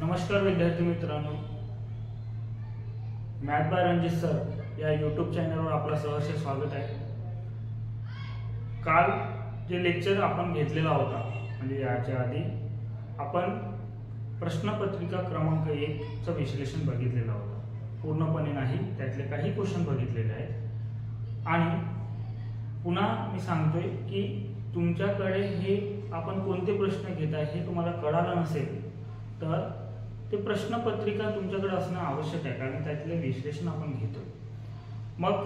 नमस्कार विद्यार्थी मित्रांनो, मॅथ बाय रणजित सर या यूट्यूब चॅनलवर आपलं सहर्ष स्वागत आहे। काल जे लेक्चर आपण घेतलेला होता म्हणजे याच्या आधी आपण प्रश्नपत्रिका क्रमांक 1 चं विश्लेषण बघितलेलं होतं। पूर्णपणे नाही, त्यातले काही क्वेश्चन बघितलेले आहेत आणि पुन्हा मी सांगतोय की तुमच्याकडे हे आपण कोणते प्रश्न घेत आहे हे तुम्हाला कळालं नसेल तर ते प्रश्नपत्रिका तुमच्याकडे असणं आवश्यक आहे, कारण त्यातले विश्लेषण आपण घेतो। मग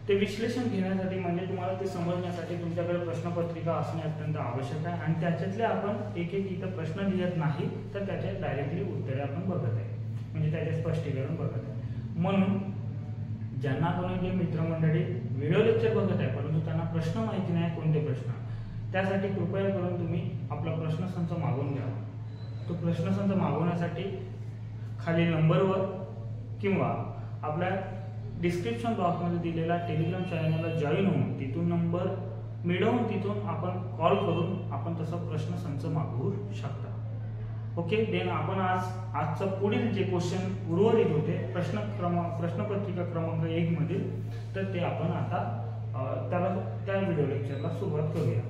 ते विश्लेषण घेण्यासाठी म्हणजे तुम्हाला ते समजण्यासाठी तुमच्याकडे प्रश्नपत्रिका असणे अत्यंत आवश्यक आहे आणि त्याच्यातले आपण एक एक इथं प्रश्न लिहित नाही तर त्याचे डायरेक्टली उत्तरे आपण बघत आहे, म्हणजे त्याचे स्पष्टीकरण बघत आहे। म्हणून ज्यांना कोणी मित्रमंडळी व्हिडिओ लेक्चर बघत आहे परंतु त्यांना प्रश्न माहिती नाही कोणते प्रश्न, त्यासाठी कृपया करून तुम्ही आपला प्रश्नसंच मागवून घ्या। तो प्रश्नसंच मागवण्यासाठी खाली नंबरवर किंवा आपल्या डिस्क्रिप्शन बॉक्समध्ये दिलेल्या टेलिग्राम चॅनलला जॉईन होऊन तिथून नंबर मिळवून तिथून आपण कॉल करून आपण तसा प्रश्नसंच मागवू शकता। ओके, देन आपण आजचा पुढील जे क्वेश्चन उर्वरित होते प्रश्नपत्रिका क्रमांक 1 मधील, तर ते आपण आता त्या व्हिडिओ लेक्चरला सुरुवात करूया।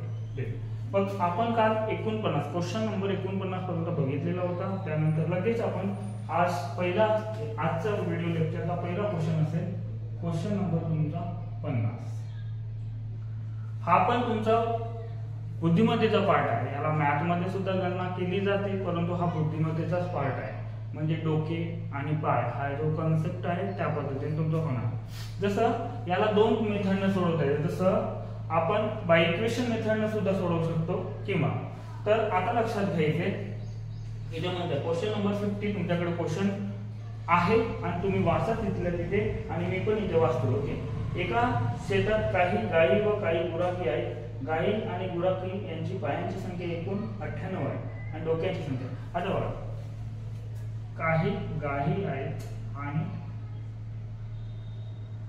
मग आपण काल 49 क्वेश्चन नंबर 49 पर्यंत बघितलेला होता। त्यानंतर लगेच आपण आजचा व्हिडिओ लेक्चरचा पहिला क्वेश्चन असेल क्वेश्चन नंबर तुमचा 50। हा पण तुमचा बुद्धिमत्तेचा पार्ट आहे। याला मॅथ मध्ये सुद्धा गणना केली जाते परंतु हा बुद्धिमत्तेचाच पार्ट आहे, म्हणजे डोके आणि पाय हा जो कन्सेप्ट आहे त्या पद्धतीने तुमचा होणार। जसं याला 2 मेथडने सोडवता येईल, जसं आपण बाय इक्वेशन मेथडने सुद्धा सोडवू शकतो किंवा तर आता लक्षात घ्यायचे याच्यामध्ये क्वेश्चन नंबर 50 तुमच्याकडे क्वेश्चन आहे आणि तुम्ही वाचा तिथल्या तिथे आणि मी पण इथे वाचतो। ओके, एका शेतात काही गायी व काही गुराखी आहेत। गायी आणि गुराखी यांची पायांची संख्या एकूण 98 आहे आणि डोक्याची संख्या, आता बघा काही गायी आहेत आणि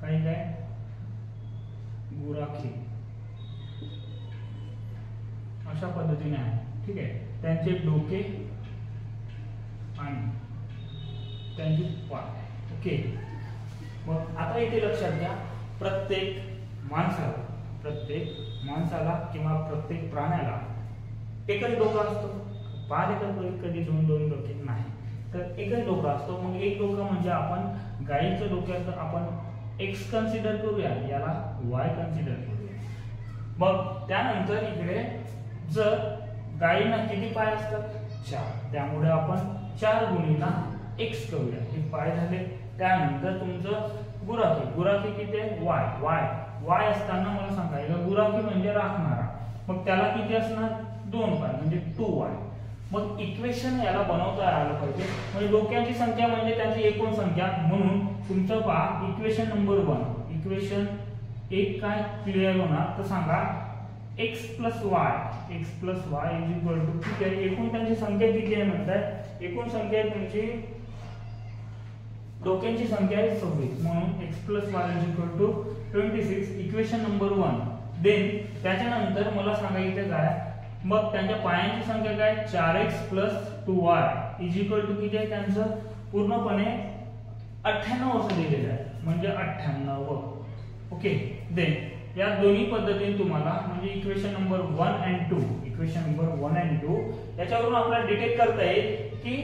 काही काय गुराखी अशा पद्धतीने आहे। ठीक आहे, त्यांचे डोके आणि त्यांची पाय। ओके, मग आता इथे लक्षात घ्या प्रत्येक माणसाला किंवा प्रत्येक प्राण्याला एकच डोका असतो। पाय कधी दोन डोके नाही, तर एकच डोका असतो। मग एक डोका म्हणजे आपण गायीच्या डोक्याचं आपण एक्स कन्सिडर करूया, याला वाय कन्सिडर करूया। मग त्यानंतर इकडे जर गायींना किती पाय असतात 4, त्यामुळे आपण 4 गुणिला x करूया, हे पाय झाले। त्यानंतर तुमचं गुराखी किती आहे वाय असताना मला सांगायला गुराखी म्हणजे राखणारा, मग त्याला किती असणार 2 पाय म्हणजे 2y। मग इक्वेशन याला बनवता आलं पाहिजे, म्हणजे डोक्यांची संख्या म्हणजे त्यांची एकूण संख्या, म्हणून तुमचं पहा इक्वेशन नंबर 1 इक्वेशन 1 काय क्लिअर होणार तर सांगा x plus y is equal to, ठीक आहे, एकूण त्यांची संख्या किती आहे म्हणतात, एकूण संख्या तुमची डोक्यांची संख्या आहे 26, म्हणून x plus y is equal to 26 equation number 1। Then त्याच्यानंतर मला सांगा इथे काय, मग त्यांच्या पायांची संख्या काय 4x plus 2y is equal to किती आहे त्यांचं पूर्णपणे 98 असं दिलेलं आहे, म्हणजे 98। ओके, देन या दोन्ही पद्धतीने तुम्हाला म्हणजे इक्वेशन नंबर 1 and 2 याच्यावरून आपल्याला डिटेक्ट करता येईल की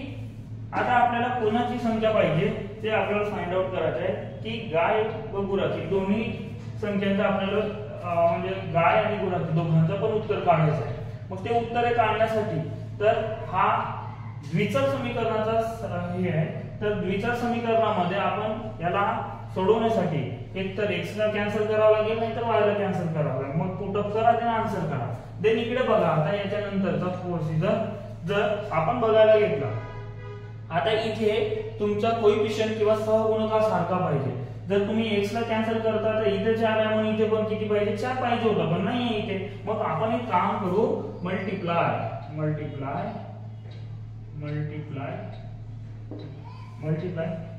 आता आपल्याला कोणाची संख्या पाहिजे ते आपल्याला फाइंड आउट करायचं आहे की गाय व गुराखी दोन्ही संख्यांचं आपल्याला म्हणजे गाय आणि गुराखी दोघांचं पण उत्तर काढायचं आहे। मग ते उत्तर काढण्यासाठी तर हा द्विचल समीकरणाचा हे आहे, तर द्विचल समीकरणामध्ये आपण याला सोडवण्यासाठी एक तर x ला कॅन्सल करावं लागेल नाही तर y ला कॅन्सल करावं लागेल, मग पुट अप करा आणि आन्सर करा। देन इकडे बघा आता याच्यानंतरचा प्रोसिजर जर आपण बघायला घेतला, आता इथे तुमचा कोएफिशिएंट किंवा सहगुणक सारखा पाहिजे। जर तुम्ही x ला कॅन्सल करता तर इथे 4 आहे म्हणून इथे पण किती पाहिजे 4 पाहिजे होता, पण नाही इथे। मग आपण एक काम करू मल्टिप्लाय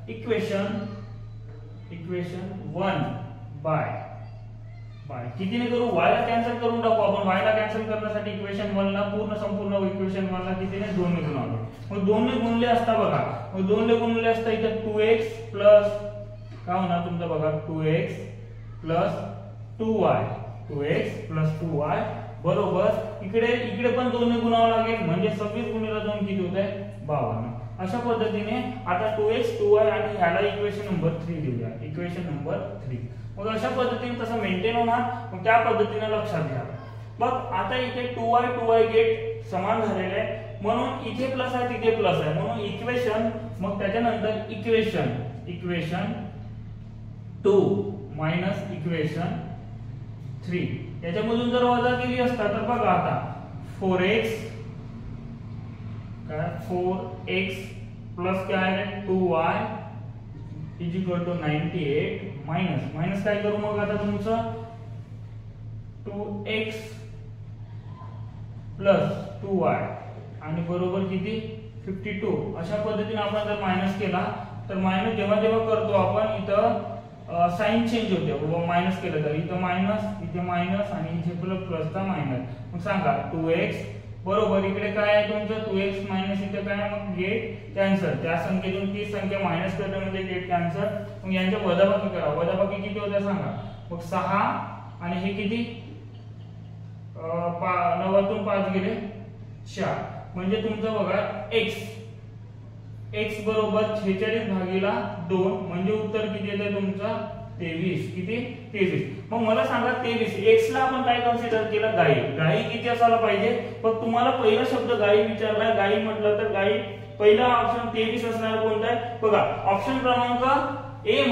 इक्वेशन 1 बाय बाय कितीने करू, y ला कॅन्सल करून टाकू आपण. y ला कॅन्सल करण्यासाठी इक्वेशन 1 ला संपूर्ण इक्वेशन 1 ला कितीने 2 ने गुणावं. मग 2 ने गुणले असता बघा, मग 2 ने गुणले असता इथे 2x प्लस काय होणार तुमचं बघा 2x plus 2y, 2x plus 2y बरोबर इकडे पण 2 ने गुणावं लागेल म्हणजे 26 गुणिले 2 किती होत आहे 52. अशा पद्धतीने आता 2x 2y आणि ह्याला इक्वेशन नंबर 3 देऊया, इक्वेशन नंबर 3. मग अशा पद्धतीने तसं मेंटेन होणार. मग त्या पद्धतीने लक्षात घ्या. बघ आता इथे 2y गेट समान झालेले आहे म्हणून इथे प्लस आहे तिथे प्लस आहे म्हणून इक्वेशन, मग त्याच्यानंतर इक्वेशन 2 मायनस इक्वेशन 3 याच्यामधून जर वजा केली असता तर बघा आता 4x प्लस काय आहे 2y is equal to 98 minus काय करू मग आता तुमचं 2x प्लस 2y आणि बरोबर किती 52. अशा पद्धतीने आपण जर मायनस केला तर मायनस जेव्हा करतो आपण इथं साइन चेंज होते. बाबा मायनस केलं तर इथं मायनस आणि इथे प्लसचा मायनस. मग सांगा 2x बरोबर इकडे काय आहे तुमचं 2x मायनस इथे काय मग गेट कॅन्सल. त्या संख्येतून ती संख्या मायनस करणे म्हणजे गेट कॅन्सल. मग यांच्या वजाबाकी करा, वजाबाकी किती होत्या सांगा. मग 6 आणि हे किती 9 तून 5 गेले 4 म्हणजे तुमचं बघा x बरोबर 46 भागीला 2 म्हणजे उत्तर किती येते तुमचं 23. किती 23. मग मला सांगा 23 x ला आपण काय कन्सिडर केलं गाई किती असायला पाहिजे. पण तुम्हाला पहिला शब्द गाई विचारलाय, गाई म्हटलं तर गाई पहिला ऑप्शन 23 असणार कोणता आहे बघा. ऑप्शन क्रमांक ए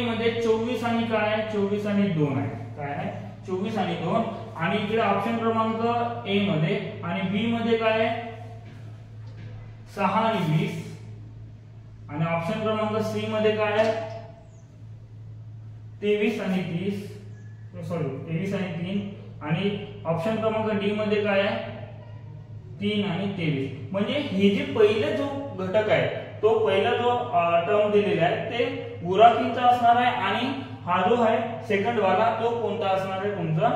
मध्ये 24 आणि काय आहे 24 आणि 2 आहे. काय आहे 24 आणि 2 आणि इकडे ऑप्शन क्रमांक ए मध्ये आणि बी मध्ये काय आहे 6 आणि 20 आणि ऑप्शन क्रमांक सी मध्ये काय आहे 23 आणि 3 आणि ऑप्शन क्रमांक डी मध्ये काय आहे 3 आणि 23. म्हणजे हे जे पहिले जो घटक आहे तो पहिला जो टर्म दिलेला आहे ते गुराखींचा असणार आहे आणि हा जो आहे सेकंड वाला तो कोणता असणार आहे तुमचा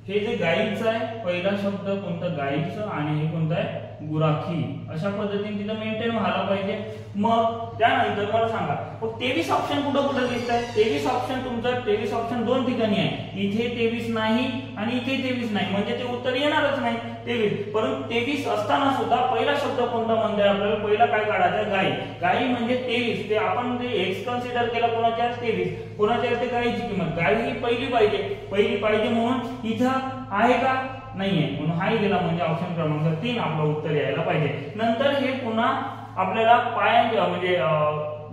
हे जे गाईचं आहे पहिला शब्द कोणता गाईचं आणि हे कोणतं आहे गुराखी. अशा पद्धतीने तिथं मेंटेन व्हायला पाहिजे. मग त्यानंतर मला सांगा मग 23 ऑप्शन कुठं दिसत आहे. 23 ऑप्शन तुमचं 23 ऑप्शन दोन ठिकाणी आहे. इथे 23 नाही आणि इथे 23 नाही म्हणजे ते उत्तर येणारच नाही 23. परंतु 23 असताना सुद्धा पहिला शब्द कोणता म्हणतोय आपल्याला पहिला काय काढायचा गाई म्हणजे 23. ते आपण जे एक्स कन्सिडर केला कोणाच्या 23 कोणाच्या ते गाईची किंमत गाई ही पहिली पाहिजे म्हणून इथं आहे का नाहीये म्हणून हाही दिला म्हणजे ऑप्शन क्रमांक 3 आपलं उत्तर यायला पाहिजे. नंतर हे पुन्हा आपल्याला म्हणजे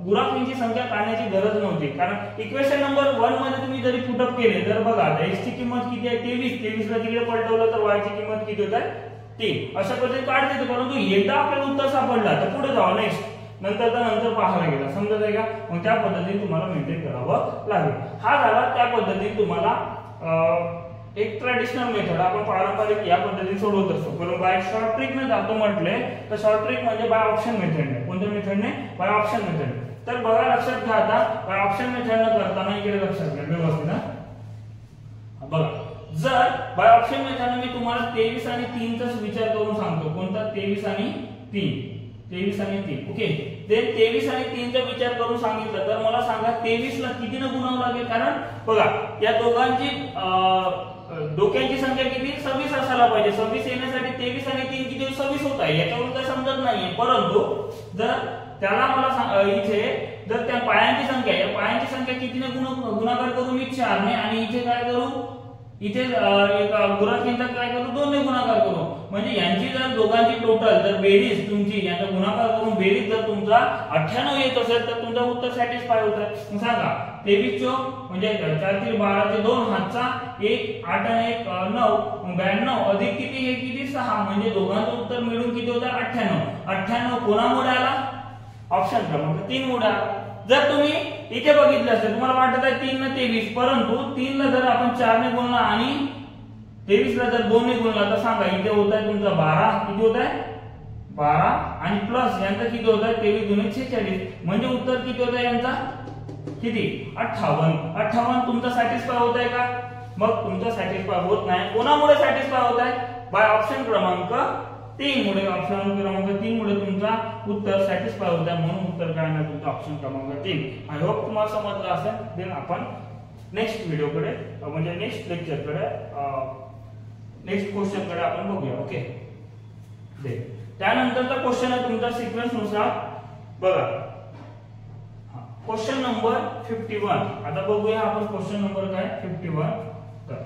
गुराखींची संख्या काढण्याची गरज नव्हती कारण इक्वेशन नंबर 1 मध्ये तुम्ही जरी पुटअप केले तर बघा x ची किंमत किती आहे 23 ला तिकडे पलटवलं तर y ची किंमत किती होत आहे 3. अशा पद्धतीने काढता येते. परंतु एकदा आपल्याला उत्तर सापडला तर पुढे जावं नेक्स्ट नंतर पाहायला गेला समजत आहे का. मग त्या पद्धतीने तुम्हाला मेंटेन करावं लागेल. हा झाला त्या पद्धतीने तुम्हाला एक ट्रेडिशनल मेथड आपण पारंपरिक या पद्धतीने सोडवत असतो. पण बाय शॉर्ट ट्रिक ने जातो म्हटले तर शॉर्ट ट्रिक म्हणजे बाय ऑप्शन मेथड आहे. कोणत्या मेथडने बाय ऑप्शन मेथड. तर बघा लक्षात घ्या आता बाय ऑप्शन मेथड न करताना इकडे लक्षात घ्या व्यवस्थित ना बघा. जर बाय ऑप्शन मेथड मी तुम्हाला 23 आणि 3 चा विचार करून सांगतो कोणता 23 आणि 3 ओके. ते 23 आणि 3 चा विचार करून सांगितलं तर मला सांगा 23 ला कितीने गुणावं लागेल. कारण बघा या दोघांची डोक्यांची संख्या किती 26 असायला पाहिजे. 26 येण्यासाठी 23 आणि 3 किती 26 होत आहे याच्यावरून काही समजत नाहीये. परंतु जर त्याला मला इथे जर त्या पायांची संख्या कितीने गुणाकार करू मी 4 ने आणि इथे काय करू इथे गुराखींचा काय करू 2 ने गुणाकार करू. म्हणजे यांची जर दोघांची टोटल जर बेरीज तुमची यांचा गुणाकार करून बेरीज जर तुमचा 98 येत असेल तर तुमचं उत्तर सॅटिस्फाय होत आहे. मग सांगा 23 चोक म्हणजे 4 3 12 चे 2 हातचा 1 8 आणि 1 9 92 अधिक किती हे किती 6 म्हणजे दोघांचं उत्तर मिळून किती होतं 98 कोणामुळे आला ऑप्शन क्रमांक 3 मुळे आला. जर तुम्ही इथे बघितलं असेल तुम्हाला वाटत आहे 3 ने 23 परंतु 3 ला जर आपण 4 ने गुणला आणि 23 ला जर 2 ने गुणला तर सांगा इथे होत आहे तुमचा 12 किती होत आहे 12 आणि प्लस यांचा किती होत आहे 23 गुणिले 46 म्हणजे उत्तर किती होत आहे यांचा किती 58 तुमचा सॅटिस्फाय होत आहे का? मग तुमचा सॅटिस्फाय होत नाही, कोणामुळे सॅटिस्फाय होत आहे? बाय ऑप्शन क्रमांक 3 मुळे. ऑप्शन क्रमांक 3 मुळे तुमचा उत्तर सॅटिस्फाय होत आहे, म्हणून उत्तर काय आहे तुमचा ऑप्शन क्रमांक 3. आय होप तुम्हाला समजलं असेल. देन आपण नेक्स्ट व्हिडिओकडे म्हणजे नेक्स्ट लेक्चरकडे नेक्स्ट क्वेश्चन कडे आपण बघूया. ओके. त्यानंतरचा क्वेश्चन आहे तुमचा सिक्वेन्स नुसार बघा. Question number 51. आता बघूया आपण क्वेश्चन नंबर काय 51. तर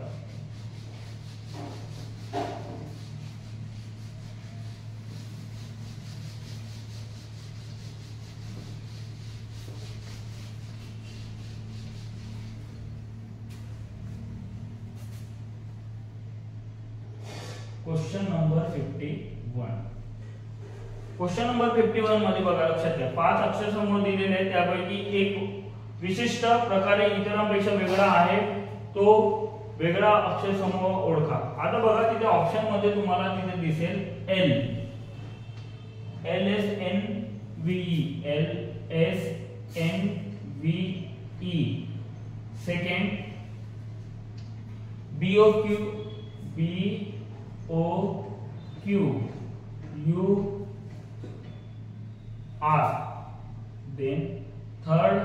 क्वेश्चन नंबर 51. क्वेश्चन नंबर 51 मध्ये बघा, लक्षात घ्या 5 अक्षरसमूह दिलेले आहेत, त्यापैकी एक विशिष्ट प्रकारे इतरांपेक्षा वेगळा आहे, तो वेगळा अक्षरसमूह ओळखा. आता बघा तिथे ऑप्शन मध्ये तुम्हाला तिथे दिसेल L LSNVE LSNVE, second BOQ UR, then third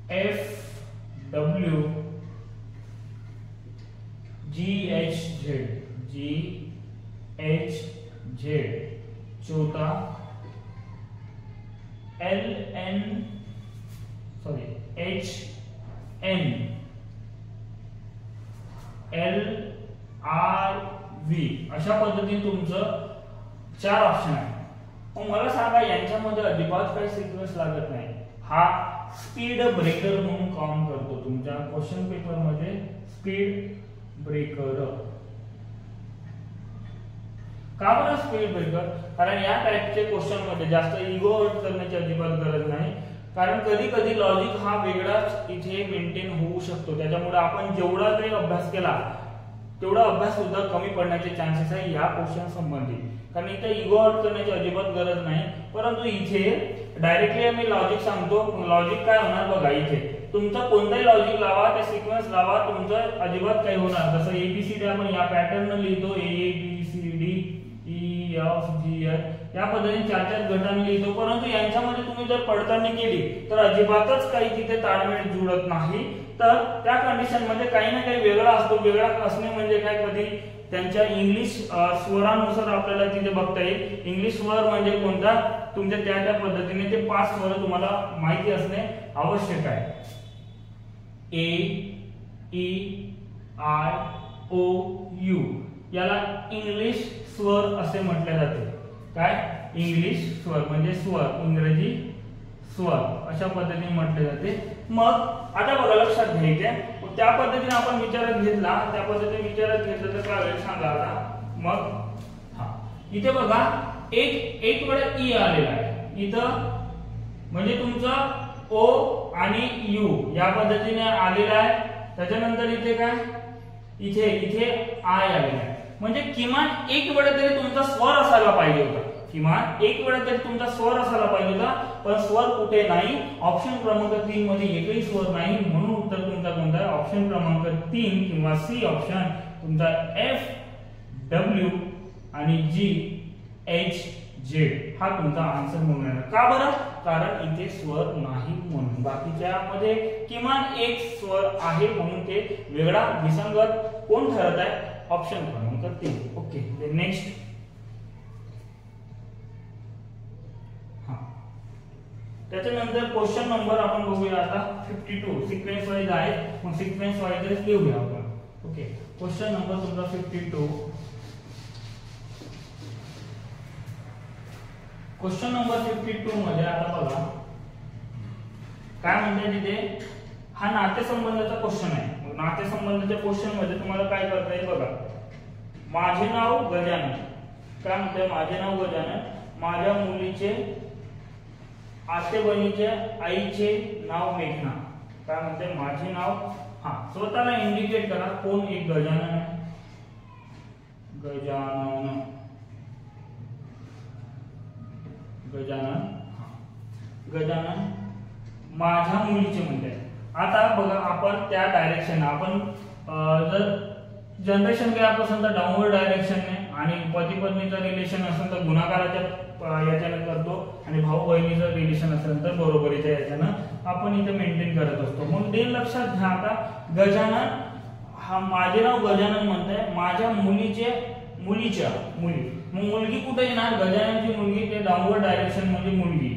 FW GHZ, चौथा HN LRV. अशा पद्धतीने तुमचं 4 ऑप्शन आहे. मग मला सांगा यांच्यामध्ये अजिबात काही सिक्वेन्स लागत नाही. हा स्पीड ब्रेकर म्हणून काम करतो तुमच्या क्वेश्चन पेपर मध्ये. स्पीड ब्रेकर का बरं स्पीड ब्रेकर? कारण या टाइपचे क्वेश्चन मध्ये जास्त इगो हर्ट करण्याची अजिबात गरज नाही, कारण कधी कधी लॉजिक हा वेगळाच इथे मेंटेन होऊ शकतो. त्याच्यामुळे आपण जेवढा काही अभ्यास केला तेवढा अभ्यास सुद्धा कमी पडण्याचे चान्सेस आहे या क्वेश्चन संबंधी. कारण इथे इगो हर्ट करण्याची अजिबात गरज नाही, परंतु इथे डायरेक्टली आम्ही लॉजिक सांगतो. लॉजिक काय होणार बघा, इथे तुमचं कोणताही लॉजिक लावा, ते सिक्वेन्स लावा, तुमचं अजिबात काही होणार. जसं ABCD आपण या पॅटर्न लिहितो, ABCD EFGH या पद्धतीने 4 गटांनी लिहितो, परंतु यांच्यामध्ये तुम्ही जर पडताळणी केली तर अजिबातच काही तिथे ताळमेळ जुळत नाही. तर त्या कंडिशन मध्ये काही ना काही वेगळा असतो. वेगळा असणे म्हणजे काय, कधी त्यांच्या इंग्लिश स्वरानुसार आपल्याला तिथे बघता येईल. इंग्लिश स्वर म्हणजे कोणता, तुमच्या त्या पद्धतीने ते 5 स्वर तुम्हाला माहिती असणे आवश्यक आहे. A E I O U याला इंग्लिश स्वर असे म्हटले जाते. काय, इंग्लिश स्वर म्हणजे स्वर, इंग्रजी स्वर अशा पद्धतीने म्हटले जाते. मग आता बघा लक्षात घ्यायचे, त्या पद्धतीने आपण विचारात घेतला, त्या पद्धतीने विचारात घेतलं तर काय होईल सांगा आता. मग इथे बघा एक वेळा ई आलेला आहे इथं, म्हणजे तुमचा O आणि U या पद्धतीने आलेला आहे. त्याच्यानंतर इथे काय, इथे आय आलेला आहे. म्हणजे किमान एक वेळा तरी तुमचा स्वर असायला पाहिजे होता. किमान एक वेळा तरी तुमचा स्वर असायला पाहिजे होता, पण स्वर कुठे नाही. ऑप्शन क्रमांक 3 मध्ये एकही स्वर नाही, म्हणून उत्तर तुमचा कोणता आहे, ऑप्शन क्रमांक 3 किंवा सी ऑप्शन तुमचा FW आणि GHZ हा तुमचा आन्सर म्हणून आहे. का बरं? कारण इथे स्वर नाही म्हणून. बाकीच्या मध्ये किमान एक स्वर आहे, म्हणून ते वेगळा विसंगत कोण ठरत आहे, ऑप्शन क्रमांक 3. ओके. नेक्स्ट त्याच्यानंतर क्वेश्चन नंबर आपण बघूया आता 52. सिक्वेन्स वाईज आहे, मग सिक्वेन्स वाईज लिहूया आपण. ओके. क्वेश्चन नंबर तुमचा 52. क्वेश्चन नंबर 52 मध्ये आता बघा काय म्हणते तिथे, हा नातेसंबंधाचा क्वेश्चन आहे. नातेसंबंधाच्या क्वेश्चन मध्ये तुम्हाला काय करता येईल बघा. माझे नाव गजानन, काय म्हणते, माझे नाव गजानन, माझ्या मुलीचे आते बहिणीच्या आईचे नाव मेघना. काय म्हणते, माझे नाव, स्वतःला इंडिकेट करा कोण एक गजानन आहे. गजानन गजानन माझ्या मुलीचे म्हणते. आता बघा आपण त्या डायरेक्शन आपण जर जनरेशन गॅप असेल तर डाऊनवर्ड डायरेक्शनने आणि पती पत्नीचं रिलेशन असेल तर गुणाकाराच्या याच्यानं करतो आणि भाऊ बहिणीचं रिलेशन असेल तर बरोबरीच्या याच्यानं आपण इथे मेंटेन करत असतो. मग ते लक्षात घ्या. आता गजानन हा माझे नाव गजानन म्हणताय माझ्या मुलीच्या मुली. मग मुलगी कुठे येणार? गजाननची मुलगी ते डाऊनवर्ड डायरेक्शन म्हणजे मुलगी.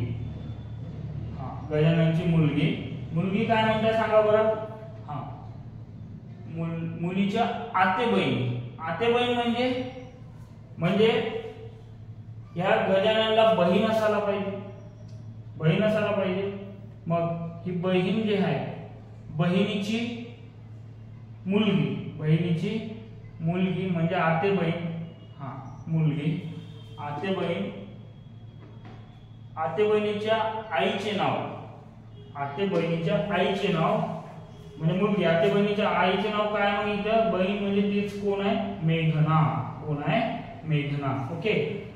गजाननची मुलगी काय म्हणताय सांगा बरं. मुलीच्या आतेबहीण म्हणजे ह्या गजाननला बहीण असायला पाहिजे. मग ही बहीण जी आहे बहिणीची मुलगी म्हणजे आतेबहीण. आतेबहिणीच्या आईचे नाव म्हणजे मुलगी. आतेबहिणीच्या आईचे नाव काय? मग इथं बहीण म्हणजे तीच कोण आहे? मेघना. कोण आहे? मेघना. ओके.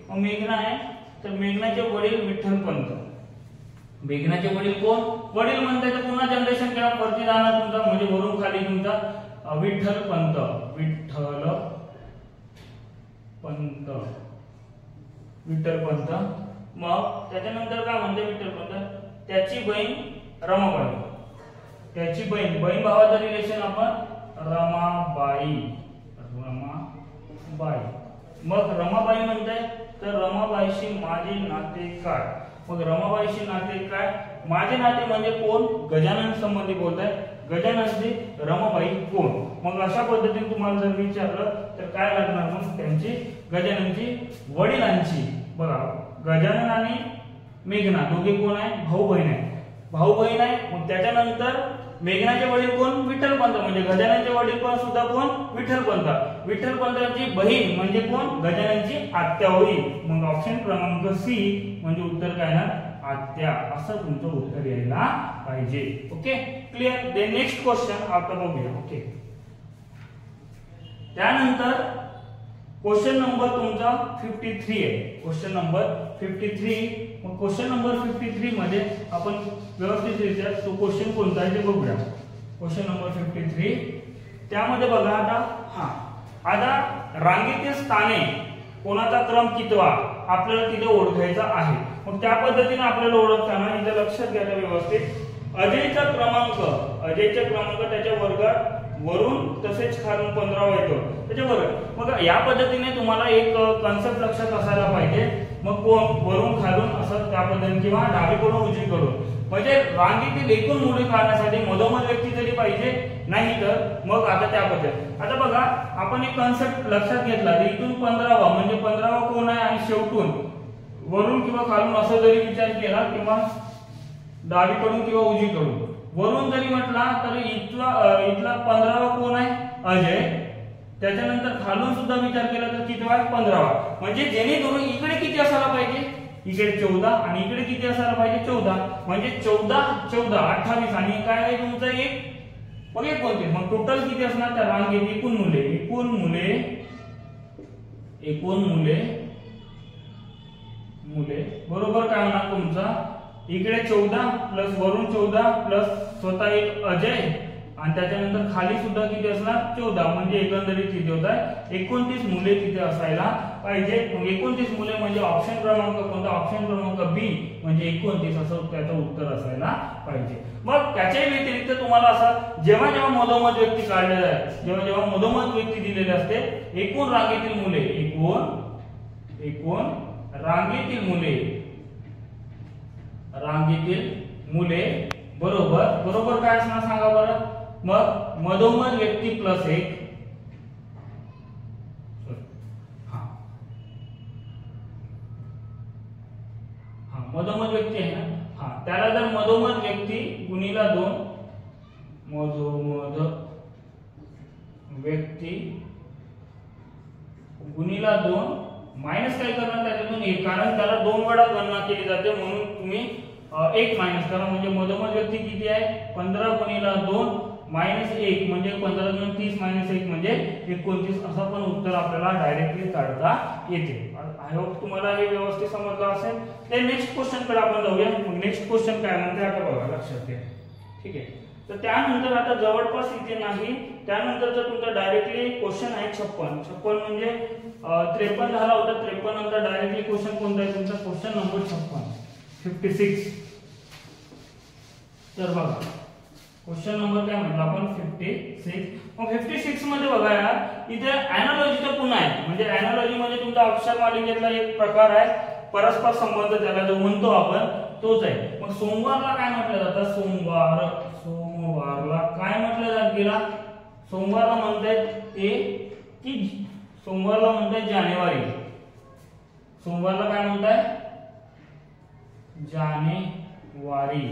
मग मेघना आहे तर मेघनाचे वडील विठ्ठलपंत. मेघनाचे वडील कोण? वडील म्हणताय तर पुन्हा जनरेशन केला वरती जाणार तुमचा म्हणजे वरून खाली तुमचा विठ्ठलपंत. मग त्याच्यानंतर काय म्हणते विठ्ठलपंत? त्याची बहीण रमाबाई. बहीण भावाचं रिलेशन आपण रमाबाई. मग रमाबाई म्हणताय तर रमाबाईशी माझे नाते काय? मग रमाबाईशी नाते काय? माझे नाते म्हणजे कोण? गजानन संबंधी बोलताय. गजाननची रमाबाई कोण? मग अशा पद्धतीने तुम्हाला जर विचारलं तर काय लागणार? मग त्यांची गजाननची वडिलांची. बघा गजानन आणि मेघना दोघे कोण आहे? भाऊ बहीण आहे. मग त्याच्यानंतर मेघनाचे वडील कोण? विठ्ठलपंत. म्हणजे गजाननचे वडील पण सुद्धा कोण? विठ्ठलपंत. विठ्ठलपंतांची बहीण म्हणजे कोण? गजाननची आत्या होईल. मग ऑप्शन क्रमांक सी म्हणजे उत्तर काय ना? आत्या. असं तुमचं उत्तर यायला पाहिजे. Okay clear. दे नेक्स्ट क्वेश्चन आता बघूया. ओके त्यानंतर क्वेश्चन नंबर तुमचा 53 आहे. Question number 53. मग क्वेश्चन नंबर 53 मध्ये आपण व्यवस्थितरित्या तो क्वेश्चन कोणता आहे ते बघूया. क्वेश्चन नंबर 53 त्यामध्ये बघा आता रांगेतील स्थाने कोणाचा क्रम कितवा आपल्याला तिथे ओळखायचा आहे. मग त्या पद्धतीने आपल्याला ओळखताना इथे लक्षात घ्यायला व्यवस्थित अजयचा क्रमांक त्याच्या वर्गात वरून तसेच खालून 15 येतो त्याच्याबरोबर. मग या पद्धतीने तुम्हाला एक कन्सेप्ट लक्षात असायला पाहिजे. मग कोण वरून खालून असं त्या पद्धतीने किंवा डावीकडून उजवीकडून म्हणजे रांगेतील एकूण मुले काढण्यासाठी मधोमध व्यक्ती तरी पाहिजे. नाही तर मग आता त्या पद्धतीने आता बघा आपण एक कन्सेप्ट लक्षात घेतला तर इथून 15वा म्हणजे 15वा कोण आहे आणि शेवटून वरून किंवा खालून असं जरी विचार केला किंवा डावीकडून किंवा उजवीकडून वरून जरी म्हटला तर इथला 15वा कोण आहे? अजय. त्याच्यानंतर खालून सुद्धा विचार केला तर किती आहे? 15वा. म्हणजे जेणेकरून इकडे किती असायला पाहिजे? इकडे 14 आणि इकडे किती असायला पाहिजे? 14. म्हणजे 14 28 आणि काय आहे तुमचं एक बघ 29. मग टोटल किती असणार त्या रांगेत? एकूण मुले बरोबर काय होणार तुमचा? इकडे 14 प्लस वरून 14 प्लस स्वतः एक अजय आणि त्याच्यानंतर खाली सुद्धा किती असणार? 14. म्हणजे एकंदरीत किती होत आहे? 29 मुले तिथे असायला पाहिजे. मग 29 मुले म्हणजे ऑप्शन क्रमांक कोणता? ऑप्शन क्रमांक बी म्हणजे 29 असं त्याचं उत्तर असायला पाहिजे. मग त्याच्या व्यतिरिक्त तुम्हाला असं जेव्हा मधोमध व्यक्ती काढलेला आहे जेव्हा मधोमध व्यक्ती दिलेली असते एकूण रांगेतील मुले बरोबर काय असणार सांगा बरं. मग मधोमध व्यक्ती प्लस 1 मधोमध व्यक्ती आहे ना त्याला जर मधोमध व्यक्ती गुणिला 2 मधोमध व्यक्ती गुणिला 2 मायनस काय करणार त्याच्यातून 1 कारण त्याला 2 वेळा गणना केली जाते म्हणून तुम्ही 1 मायनस करा म्हणजे मधोमध व्यक्ती किती आहे? 15 गुणिला 2 -1 म्हणजे 15 × 30 -1 म्हणजे 29 असं पण उत्तर आपल्याला डायरेक्टली काढता येते. आय होप तुम्हाला हे व्यवस्थित समजलं असेल. ते नेक्स्ट क्वेश्चन कडे आपण जाऊया. नेक्स्ट क्वेश्चन काय म्हणते आता बघा, लक्षात घ्या. ठीक आहे, तर त्यानंतर आता जवळपास इथे नाही, त्यानंतरचा तुमचा डायरेक्टली क्वेश्चन आहे 56 म्हणजे 53 झाला होता. 53 नंतर डायरेक्टली क्वेश्चन कोणता आहे तुमचा? Question number 56. तर बघा क्वेश्चन नंबर काय म्हटलं आपण? 56. मग 56 मध्ये बघा यार, इथे अॅनालॉजीचा पुन्हा आहे. म्हणजे अॅनालॉजी म्हणजे तुमचा अक्षर मालिकेतला एक प्रकार आहे, परस्पर संबंध त्याला जो म्हणतो आपण तोच आहे. मग सोमवारला काय म्हटलं जातं? सोमवारला काय म्हटलं जात गेला? सोमवारला म्हणतायत ते की सोमवारला म्हणतायत जानेवारी. सोमवारला काय म्हणताय? जानेवारी.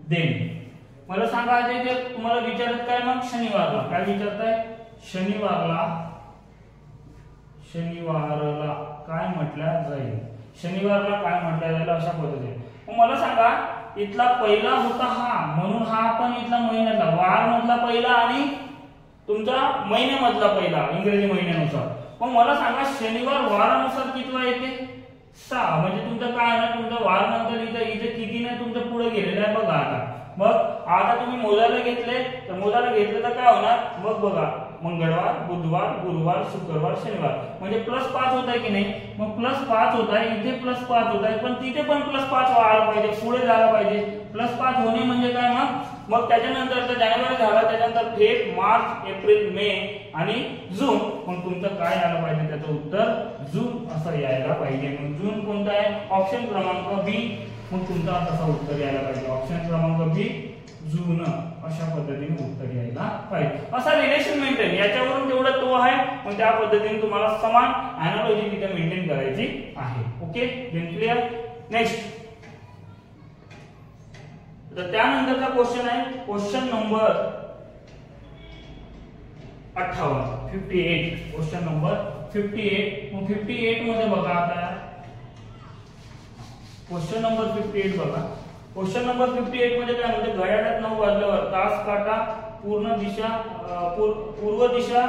देन मला सांगा जे तुम्हाला विचारत काय मग? शनिवारला काय विचारताय? शनिवारला काय म्हटलं जाईल? शनिवारला काय म्हटलं जाईल अशा पद्धतीने. मग मला सांगा, इथला पहिला होता हा, म्हणून हा पण इथला महिन्यातला वार मधला पहिला आणि तुमचा महिन्यामधला पहिला इंग्रजी महिन्यानुसार. मग मला सांगा शनिवार वारानुसार कितवा येते? 6. म्हणजे तुमचं काय ना, तुमचा वार नंतर इथे किती नाही तुमचं पुढे गेलेलं आहे बघा. आता तुम्ही मोजायला घेतले तर काय होणार? मग बघा, मंगळवार, बुधवार, गुरुवार, शुक्रवार, शनिवार म्हणजे +5 होत आहे की नाही? मग +5 होत आहे, इथे +5 होत आहे, पण तिथे पण +5 व्हायला पाहिजे, पुढे झाला पाहिजे. +5 होणे म्हणजे काय? मग त्याच्यानंतर जानेवारी झाला, त्याच्यानंतर फेब्रुवारी, मार्च, एप्रिल, मे आणि जून. मग तुमचं काय आलं पाहिजे? त्याचं उत्तर जून असं यायला पाहिजे. मग जून कोणता आहे? ऑप्शन क्रमांक बी. मग तुमचा तसा उत्तर यायला पाहिजे. ऑप्शन क्रमांक बी जून अशा पद्धतीने उत्तर यायला पाहिजे. असा रिलेशन मेंटेन याच्यावरून तेवढं तो आहे. मग त्या पद्धतीने तुम्हाला समान अॅनालॉजी तिथे मेंटेन करायची आहे. Okay, then clear. नेक्स्ट, तर त्यानंतरचा क्वेश्चन आहे क्वेश्चन नंबर 58. Question number 58. मग 58 मध्ये बघा आता क्वेश्चन नंबर 58 बघा. क्वेश्चन नंबर 58 मध्ये काय म्हणते? घड्याळात 9 वाजल्यावर तास काटा पूर्व दिशा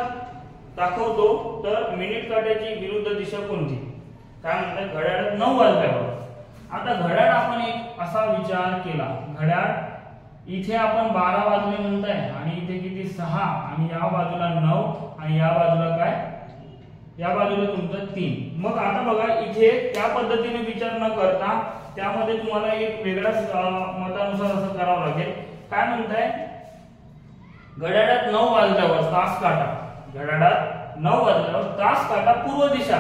दाखवतो, तर मिनिट काट्याची विरुद्ध दिशा कोणती? काय म्हणते? घड्याळात 9 वाजल्यावर. आता घड्याळ आपण एक असा विचार केला, घड्याळ इथे आपण 12 वाजले म्हणताय आणि इथे किती? 6 आणि या बाजूला 9 आणि या बाजूला काय? या बाजूला तुमचं 3. मग आता बघा इथे त्या पद्धतीने विचार न करता त्यामध्ये तुम्हाला एक वेगळ्याच मतानुसार असं करावं लागेल. काय म्हणताय? घड्याळात 9 वाजल्यावर तास काटा, घड्याळात 9 वाजल्यावर तास काटा पूर्व दिशा.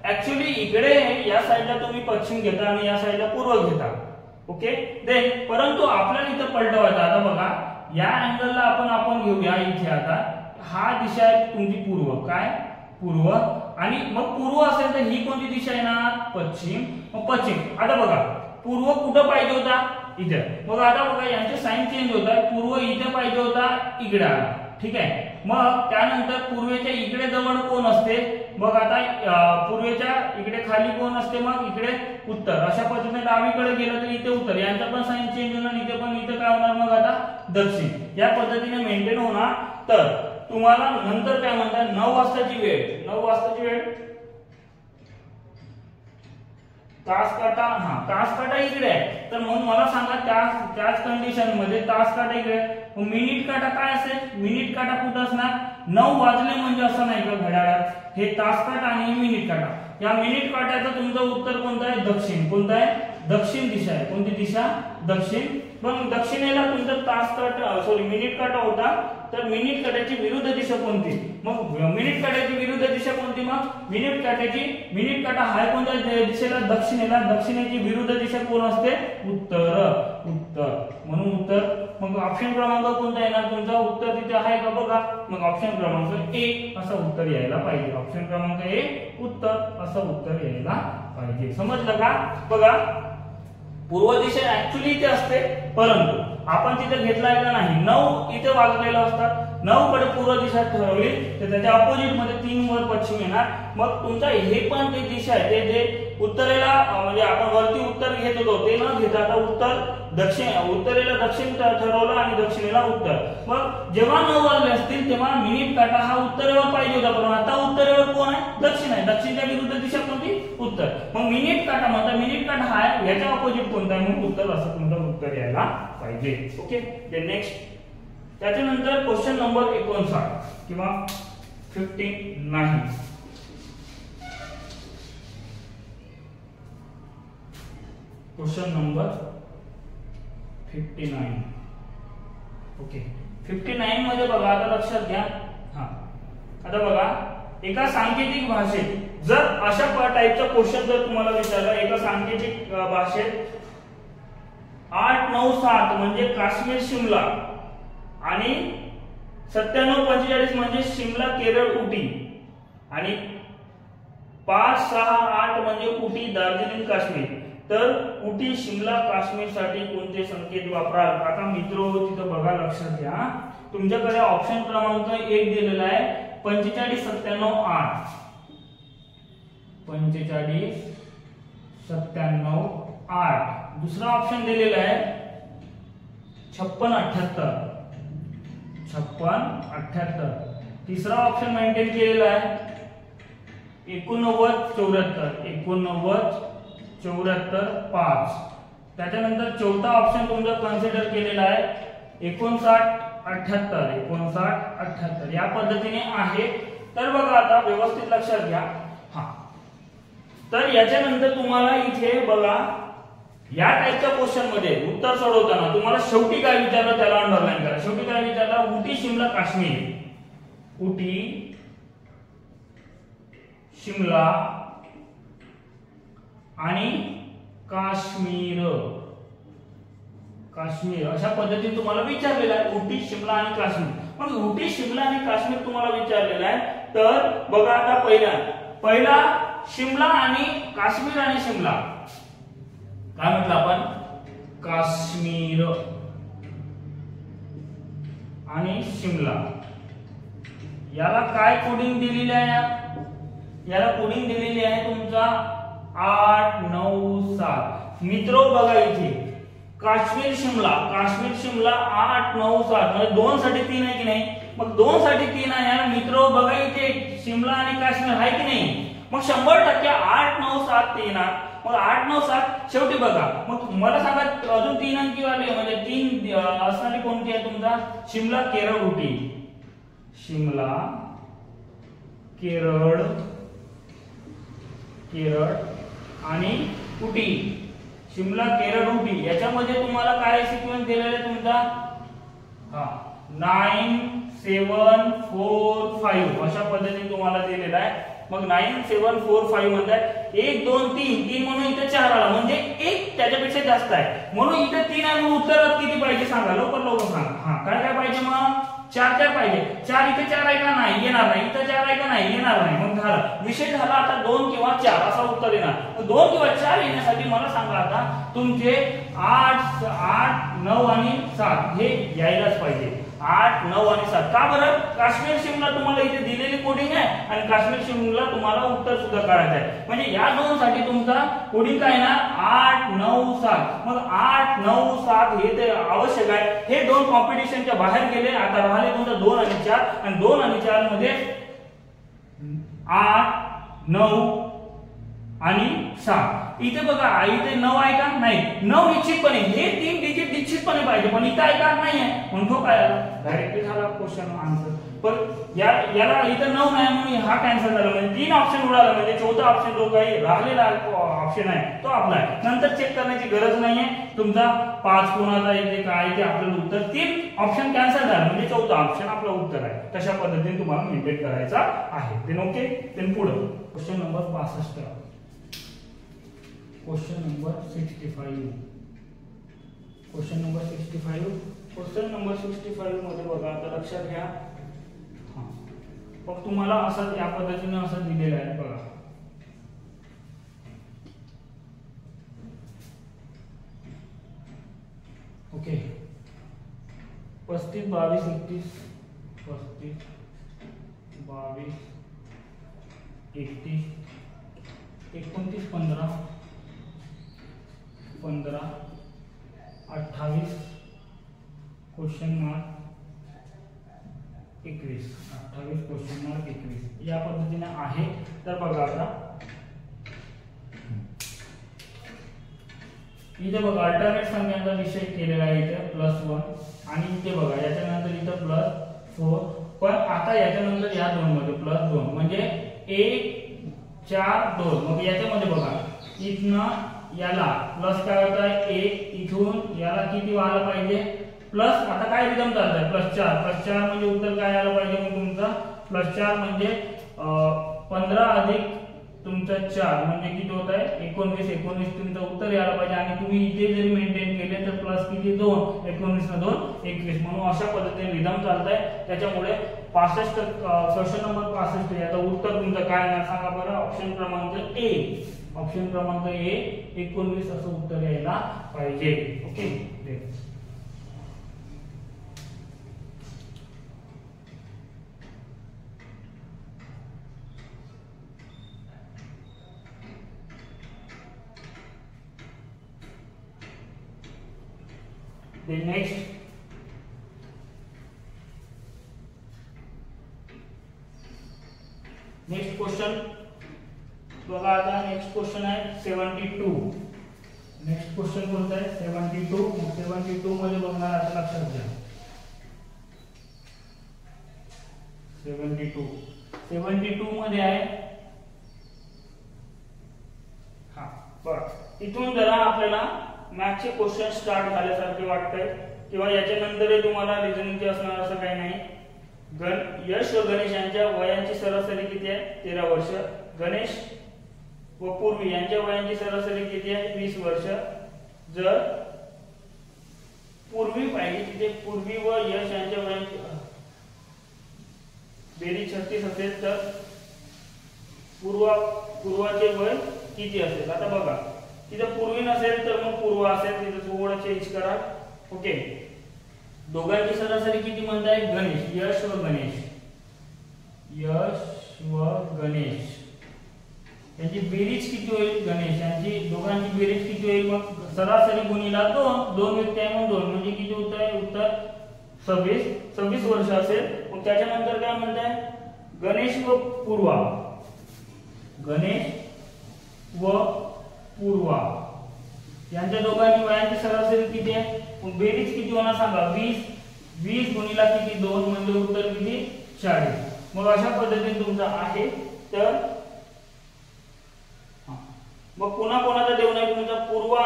ऍक्च्युअली इकडे या साईडला तुम्ही पश्चिम घेता आणि या साईडला पूर्व घेता. ओके, देन परंतु आपल्याला इथे पलटवायचं. आता बघा या अँगलला आपण घेऊया इथे. आता हा दिशा आहे तुमची पूर्व, काय? पूर्व. आणि मग पूर्व असेल तर ही कोणती दिशा आहे ना? पश्चिम. मग पश्चिम. आता बघा पूर्व कुठं पाहिजे होता? इथे. मग आता बघा यांचे साइन चेंज होत आहे. पूर्व इथे पाहिजे होता, इकडे आला. ठीक आहे. मग त्यानंतर पूर्वेच्या इकडे जवळ कोण असते? मग आता पूर्वेच्या इकडे खाली कोण असते? मग इकडे उत्तर. अशा पद्धतीने डावीकडे गेलं तर इथे उत्तर. यांचा पण साइन चेंज होणार, इथे पण. इथे काय होणार मग आता? दक्षिण. या पद्धतीने मेंटेन होणार. तर तुम्हाला नंतर काय म्हणतात? 9 वाजताची वेळ. 9 वाजताची वेळ तास काटा. तास काटा इकडे आहे. तर मग मला सांगा त्याच कंडिशन मध्ये तास काटा इकडे. मिनिट काटा काय असेल? मिनिट काटा कुठं असणार? 9 वाजले म्हणजे असं नाही का घड्याळात? हे तास काटा आणि मिनिट काटा. या मिनिट काट्याचं तुमचं उत्तर कोणतं आहे? दक्षिण. कोणतं आहे? दक्षिण दिशा आहे. कोणती दिशा? दक्षिण. पण दक्षिणेला तुमचा तास काटा मिनिट काटा होता, तर मिनिट काट्याची विरुद्ध दिशा कोणती? मग मिनिट काट्याची विरुद्ध दिशा कोणती? मग मिनिट काटा हाय कोणत्या दिशेला? दक्षिणेला. दक्षिणेची विरुद्ध दिशा कोण असते? उत्तर. म्हणून उत्तर. मग ऑप्शन क्रमांक कोणता येणार तुमचा? उत्तर तिथे आहे का बघा. मग ऑप्शन क्रमांक ए असं उत्तर यायला पाहिजे. ऑप्शन क्रमांक ए उत्तर असं उत्तर यायला पाहिजे. समजलं का? बघा पूर्व दिशा ऍक्च्युअली इथे असते, परंतु आपण तिथे घेतलाय का नाही? 9 इथे वाजलेलं असतात. 9 कडे पूर्व दिशा ठरवली तर त्याच्या ऑपोजिट मध्ये 3 वर पश्चिम येणार. मग तुमचा हे पण ते दिशा आहे ते जे उत्तरेला म्हणजे आपण वरती उत्तर घेत होतो ते न घेता आता उत्तरेला दक्षिण ठरवलं आणि दक्षिणेला उत्तर. मग जेव्हा 9 वाजले असतील तेव्हा मिनिट काटा हा उत्तरेवर पाहिजे होता, पण आता उत्तरेवर कोण आहे? दक्षिण आहे. दक्षिणच्या विरुद्ध दिशा कोणती? उत्तर. मग मिनिट काटा म्हणता मिनिट काटा हा आहे, याच्या ऑपोजिट कोणता आहे? मग उत्तर. असं तुमचं उत्तर यायला पाहिजे. ओके. देन नेक्स्ट त्याच्यानंतर क्वेश्चन नंबर 59 किंवा 59. Question number 59. ओके. 59 मध्ये बघा, आता लक्षात घ्या. आता बघा, एका सांकेतिक भाषेत जर अशा टाइपचा क्वेश्चन जर तुम्हाला विचारला, एका सांकेतिक भाषेत 8, 9, 7 म्हणजे काश्मीर शिमला आणि 97, 45 म्हणजे शिमला केरळ उटी आणि 5, 6, 8 म्हणजे उटी दार्जिलिंग काश्मीर. तर उटी शिमला काश्मीर साठी कोणते संकेत वापराल? आता मित्र तिथं बघा, लक्षात घ्या. तुमच्याकडे ऑप्शन क्रमांक 1 दिलेला आहे 45, 97, 8. 45, 97, 8. दुसरा ऑप्शन दिलेला आहे 56, 78. 56, 78. तिसरा ऑप्शन मेंटेन केलेला आहे 89, 74. 89, 74, 5. त्याच्यानंतर चौथा ऑप्शन तुमचा कन्सिडर केलेला आहे 59, 78. 59, 78 या पद्धतीने आहे. तर बघा, आता व्यवस्थित लक्षात घ्या. तर याच्यानंतर तुम्हाला इथे बघा, या टाइपच्या क्वेश्चन मध्ये उत्तर सोडवताना तुम्हाला शेवटी काय विचारलं त्याला अंडरलाईन करा. शेवटी काय विचारलं? उटी शिमला काश्मीर. उटी शिमला आणि काश्मीर. काश्मीर अशा पद्धतीने तुम्हाला विचारलेलं आहे. उटी शिमला आणि काश्मीर. पण उटी शिमला आणि काश्मीर तुम्हाला विचारलेलं आहे. तर बघा, आता पहिला शिमला आणि काश्मीर आणि शिमला काय म्हटलं आपण? काश्मीर आणि शिमला. याला काय कोडिंग दिलेली आहे? याला कोडिंग दिलेली आहे तुमचा 8, 9, 7. मित्रो बघा, इथे काश्मीर शिमला 8, 9, 7 म्हणजे 2 साठी 3 आहे की नाही? मग 2 साठी 3 आहे मित्रो. बघा इथे शिमला आणि काश्मीर आहे की नाही? मग 100% 8, 9, 7 3. मग 8, 9, 7 शेवटी बघा. मग मला सांगा अजून 3 अंकी वाले म्हणजे 3 असणारी कोणती आहे? तुमचा शिमला केरळ उटी. शिमला केरळ आणि उटी. शिमला केरळ उटी याच्यामध्ये तुम्हाला काय सिक्वेन्स दिलेला आहे तुमचा? 9, 7, 4, 5 अशा पद्धतीने तुम्हाला दिलेला आहे. मग 9, 7, 4, 5 म्हणतात 1, 2, 3 म्हणून इथे 4 आला म्हणजे 1 त्याच्यापेक्षा जास्त आहे म्हणून इथे 3 आहे. म्हणून उत्तरात किती पाहिजे सांगा? लवकर सांगा. काय पाहिजे? मग 4 पाहिजे. 4 इथे 4 आहे का? नाही, येणार नाही. इथे 4 आहे का? नाही, येणार नाही. मग झाला विषय झाला. आता 2 किंवा 4 असा उत्तर येणार. 2 किंवा 4 येण्यासाठी मला सांगा आता तुमचे 8, 9 आणि 7 हे यायलाच पाहिजे. 8, 9 आणि 7. का बरं? काश्मीर शिमला तुम्हाला इथे दिलेली कोडिंग आहे आणि काश्मीर शिमला तुम्हाला उत्तर सुद्धा काढायचं आहे. म्हणजे या 2 साठी तुमचा कोडिंग काय ना 8, 9, 7. मग 8, 9, 7 हे ते आवश्यक आहे. हे 2 कॉम्पिटिशनच्या बाहेर गेले. आता राहिले तुमचा 2 आणि 4 आणि 2 आणि 4 मध्ये 8, 9 आणि 7. इथे बघा, इथे 9 आहे का? नाही. 9 निश्चितपणे हे 3 डिजिट निश्चितपणे पाहिजे, पण इथे आहे का? नाही आहे. म्हणतो काय डायरेक्टली झाला क्वेश्चन आन्सर. पण याला इथं 9 नाही म्हणून हा कॅन्सल झाला. म्हणजे 3 ऑप्शन उडाला. म्हणजे चौथा ऑप्शन जो काही राहिलेला ऑप्शन आहे तो आपला आहे. नंतर चेक करण्याची गरज नाहीये. तुमचा 5 कोणाचा येते काय ते आपल्याला उत्तर 3 ऑप्शन कॅन्सल झाला म्हणजे चौथा ऑप्शन आपला उत्तर आहे. तशा पद्धतीने तुम्हाला मेंटेन करायचा आहे. Then okay. देन पुढे question number 65. Question number 65. Question number 65. Question number 65 मध्ये बघा, आता लक्षात घ्या. मग तुम्हाला असं या पद्धतीने असं दिलेलं आहे बघा. Okay. 35, 22, 31 35, 22, 31, 29, 15, 15, 28 question mark 21, 28 question mark 21 या पद्धतीने आहे. तर बघा आता इथे बघा अल्टरनेट संख्यांचा विषय केलेला आहे इथे +1 आणि इथे बघा याच्यानंतर इथे +4. पण आता याच्यानंतर या दोन मध्ये +2 म्हणजे 1 4 2. मग याच्यामध्ये बघा इथनं याला प्लस काय होत आहे 1, इथून याला किती व्हायला पाहिजे प्लस. आता काय रिदम चालतंय +4 म्हणजे उत्तर काय आलं पाहिजे मग तुमचा +4 म्हणजे 15 अधिक तुमचं 4 म्हणजे किती होत आहे 19 तुमचं उत्तर यायला पाहिजे. आणि तुम्ही इथे जरी मेंटेन केले तर प्लस किती 2, 19 न 2 21. म्हणून अशा पद्धतीने रिदम चालतंय. त्याच्यामुळे 65 क्वेश्चन नंबर 65 याचं उत्तर तुमचं काय येणार सांगा बरं. ऑप्शन क्रमांक ए 19 असं उत्तर यायला पाहिजे. ओके. The next क्वेश्चन बघा. आता नेक्स्ट क्वेश्चन आहे 72. नेक्स्ट क्वेश्चन कोणता आहे 72. 72 मध्ये बघणार आता लक्षात घ्या 72 मध्ये आहे. हा बघा इथून जरा आपल्याला मॅथ्सचे क्वेश्चन स्टार्ट झाल्यासारखे वाटतंय किंवा याच्यानंतरही तुम्हाला रिझनिंगचे असणार असं काही नाही. यश व गणेश यांच्या वयांची सरासरी किती आहे 13 वर्ष. गणेश व पूर्वी यांच्या वयांची सरासरी किती आहे 20 वर्ष. जर पूर्वी पाहिजे तिथे पूर्वी व यश यांच्या वयांची बेरीज 36 असेल तर पूर्वाचे वय किती असेल. आता बघा तिथे पूर्वी नसेल तर मग पूर्व असेल तिथे थोडं चेंज करा. ओके. दोघांची सरासरी किती म्हणताय गणेश यश व गणेश यांची बेरीज किती होईल गणेश यांची दोघांची बेरीज किती होईल मग सरासरी गुणिला 2 व्यक्ती आहे मग 2 म्हणजे किती होत आहे उत्तर 26 वर्ष असेल. मग त्याच्यानंतर काय म्हणताय गणेश व पूर्वा यांच्या दोघांची वयांची सरासरी किती आहे मग बेरीज किती होणार सांगा 20 गुणिला किती 2 म्हणजे उत्तर किती 40. मग अशा पद्धतीने तुमचा आहे. तर मग पुन्हा कोणाचा देऊन आहे तुमचा पूर्वा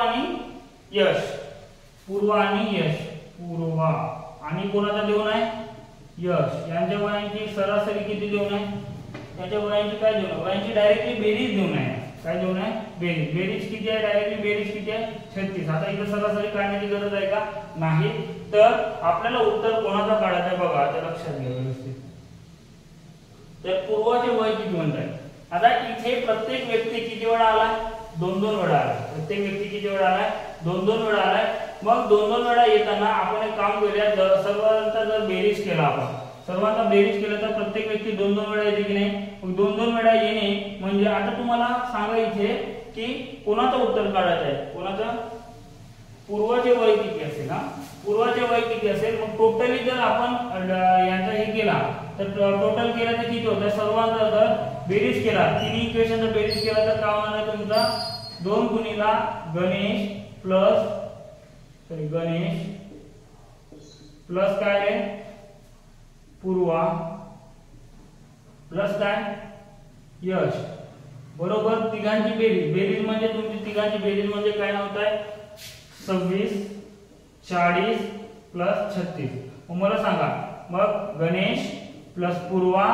आणि कोणाचा देऊन आहे यश यांच्या वयांची सरासरी किती देऊन आहे त्याच्या वयांची काय देऊन वयांची डायरेक्टली बेरीज देऊन आहे. काय देऊन आहे बेरीज किती आहे डायरेक्टली बेरीज किती आहे 36. आता इथे सरासरी काढण्याची गरज आहे का नाही. तर आपल्याला उत्तर कोणाचा काढायचा आहे बघा आता लक्षात घ्या व्यवस्थित. तर पूर्वाचे वय किती म्हणतात. आता इथे प्रत्येक व्यक्ती किती वेळा आला 2 वेळा आला. प्रत्येक व्यक्ती किती वेळा आलाय 2 वेळा आलाय. मग 2 वेळा येताना आपण एक काम करूया सर्वांचा जर बेरीज केला आपण सर्वांचा बेरीज केला तर प्रत्येक व्यक्ती 2 वेळा येते की नाही. मग 2 वेळा येणे म्हणजे आता तुम्हाला सांगा इथे की कोणाचं उत्तर काढायचं आहे कोणाचं पूर्वाचे वय किती असेल. पूर्वाचे वय किती असेल मग टोटली जर आपण यांचा हे केला तर टोटल केलं तर किती होतं सर्वांचा जर बेरीज केला तिन्ही इक्वेशनचा बेरीज केला तर काय होणार आहे तुमचा 2 गुणिला गणेश प्लस काय आहे पूर्वा प्लस काय यश बरोबर तिघांची बेरीज म्हणजे तुमची तिघांची बेरीज म्हणजे काय होत आहे 26 40 प्लस 36. मग मला सांगा मग गणेश प्लस पूर्वा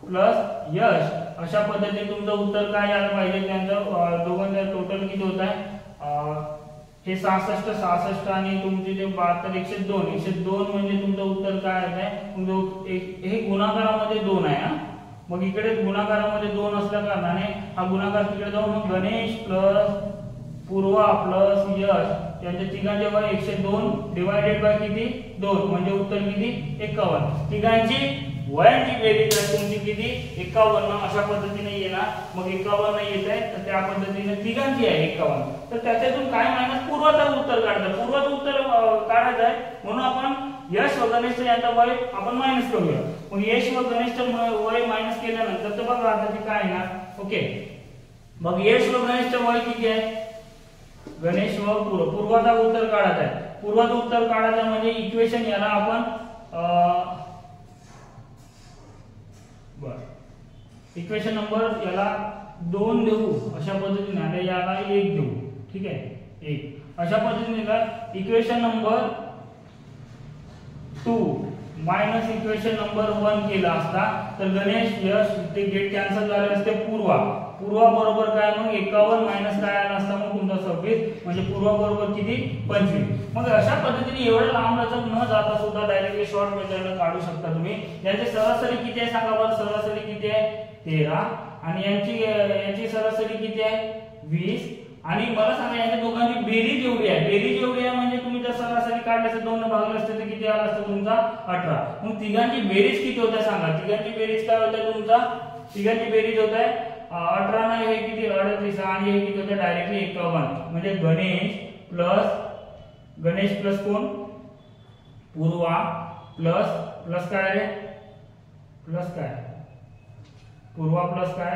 प्लस यश अशा पद्धतीने तुमचं उत्तर काय यायला पाहिजे. त्यांचं दोघांचं टोटल किती होत आहे हे 66 आणि तुमचे जे 72 102 म्हणजे तुमचं उत्तर काय आहे हे गुणाकारामध्ये 2 आहे. मग इकडे गुणाकारामध्ये 2 असल्या कारणाने हा गुणाकार तिकडे जाऊन मग गणेश प्लस पूर्वा प्लस यश त्यांच्या तिघांचे वय 102 डिवायडेड बाय किती 2 म्हणजे उत्तर किती 51. तिघांची वयांची बेरीज आहे तुमची किती 51 अशा पद्धतीने येणार. मग 51 येत आहे तर त्या पद्धतीने तिघांची आहे 51. तर त्याच्यातून काय मायनस पूर्वाचं उत्तर काढायचं. पूर्वाचं उत्तर काढायचं आहे म्हणून आपण यश व गणेश यांचा वय आपण मायनस करूया. मग यश व गणेश वय मायनस केल्यानंतर तर बघा आता ते काय येणार. ओके मग यश व गणेशचं वय किती आहे. गणेश व पूर्वाचा उत्तर काढायचा आहे. पूर्वाचं उत्तर काढायचं म्हणजे इक्वेशन याला आपण इक्वेशन नंबर याला 2 देऊ अशा पद्धतीने आणि याला 1 देऊ. ठीक आहे 1 अशा पद्धतीने equation number 2 minus equation number 1 केला असता तर गणेश यश ते गेट कॅन्सल झाले असते. पूर्वा बरोबर काय मग 51 मायनस काय आला असता मग तुमचा 26 म्हणजे पूर्वा बरोबर किती 25. मग अशा पद्धतीने एवढं लांब लचक न जाता सुद्धा डायरेक्टली शॉर्ट मेथडने काढू शकता तुम्ही. याची सरासरी किती आहे सांगा बरं. सरासरी किती आहे 13 आणि यांची सरासरी किती आहे 20 आणि मला सांगा यांच्या दोघांची बेरीज एवढी आहे. बेरीज एवढी आहे म्हणजे तुम्ही जर सरासरी काढले असते 2 ने भागले असते तर किती आला असतं तुमचा 18. मग तिघांची बेरीज किती होते सांगा. तिघांची बेरीज काय होते तुमचा तिघांची बेरीज होत आहे 18 हे किती 38 आणि हे किती होते डायरेक्टली 51 म्हणजे गणेश प्लस कोण पूर्वा प्लस काय रे प्लस काय पूर्वा प्लस काय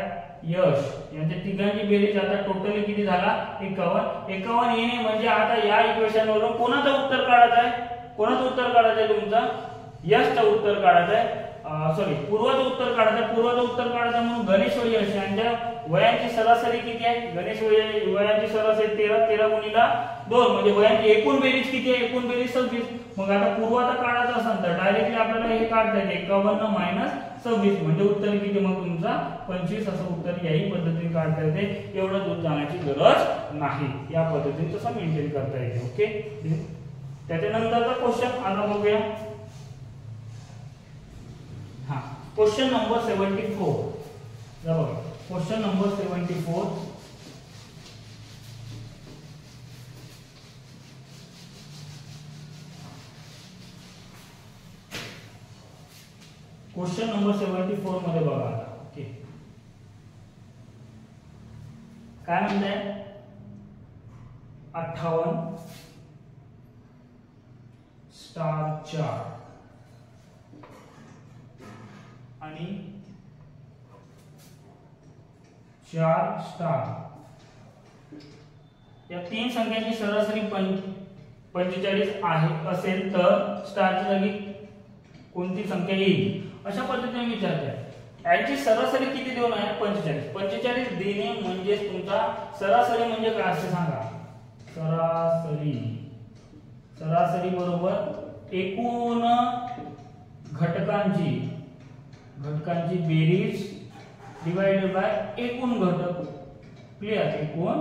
यश यांच्या तिघांची बेरीज आता टोटली किती झाला 51 येणे म्हणजे आता या इक्वेशन वरून कोणाचं उत्तर काढायचं आहे. कोणाचं उत्तर काढायचं आहे तुमचा यशचं उत्तर काढायचं आहे. सॉरी पूर्वाचं उत्तर काढायचं. पूर्वाचं उत्तर काढायचं म्हणून गणेश व यश यांच्या वयांची सरासरी किती आहे. गणेश वयांची सरासरी 13 गुणिला 2 म्हणजे वयांची एकूण बेरीज किती आहे. एकूण बेरीज 26. मग आता पूर्वाचा काढायचा असेल तर डायरेक्टली आपल्याला हे काढता येते 51 मायनस 26 म्हणजे उत्तर किती मग तुमचा 25 असं उत्तर याही पद्धतीने काढता येते. एवढं दूर जाण्याची गरज नाही. या पद्धतीने तसं मेंटेन करता येते. ओके त्याच्यानंतरचा क्वेश्चन आता बघूया. हा क्वेश्चन नंबर 74 बघा. क्वेश्चन नंबर 74 क्वेश्चन नंबर 74 मध्ये बघा आता. ओके काय म्हणताय 58 स्टार 4 आणि 4 स्टार या तीन संख्यांची सरासरी 45 आहे असेल तर स्टारची जागी कोणती संख्या येईल अशा पद्धतीने विचारतात. याची सरासरी किती देऊन आहे 45 देणे म्हणजे तुमचा सरासरी म्हणजे काय असते सांगा. सरासरी बरोबर एकूण घटकांची बेरीज डिवाइडेड बाय एकूण घटक. क्लियर एकूण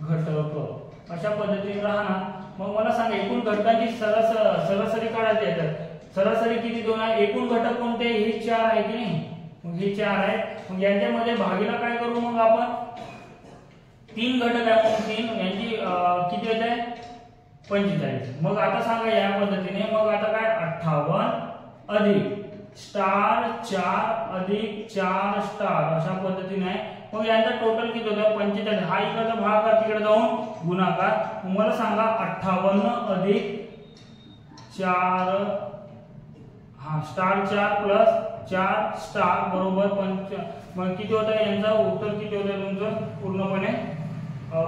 घटक अशा पद्धतीने राहणार. मग मला सांगा एकूण घटकांची सरासरी काढायची आहे. सरासरी किती दोन आहे. एकूण घटक कोणते हे 4 आहे की नाही. मग हे 4 आहे. मग यांच्यामध्ये भागीला काय करू मग आपण 3 घटक आहे मग 3 यांची किती येत आहे 45. मग आता सांगा या पद्धतीने मग आता काय 58 अधिक स्टार 4 अधिक 4 स्टार अशा पद्धतीने आहे. मग यांचा टोटल किती होतं 45. हा इकडचा भागाकार तिकडे जाऊन गुणाकार. मला सांगा 58 अधिक 4 हा स्टार 4 प्लस 4 स्टार बरोबर 5. मग किती होतं यांचा उत्तर किती होतं तुमचं पूर्णपणे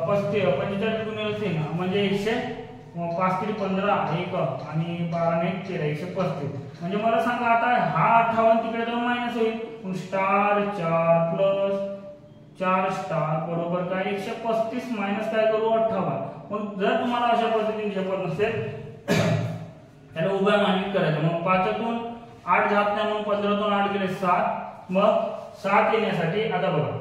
45 गुणिले 3 म्हणजे 105 3 15 1 आणि 12 ने 13 135. म्हणजे मला सांगा आता हा 58 तिकडे जाऊन मायनस होईल. मग स्टार 4 प्लस 4 स्टार बरोबर काय 135 मायनस काय करू 58. मग जर तुम्हाला अशा पद्धतीने जमत नसेल त्याला उभ्या मांडणीत करायचं. मग 5तून 8 जात नाही मग 15तून 8 गेले 7. मग 7 येण्यासाठी आता बघा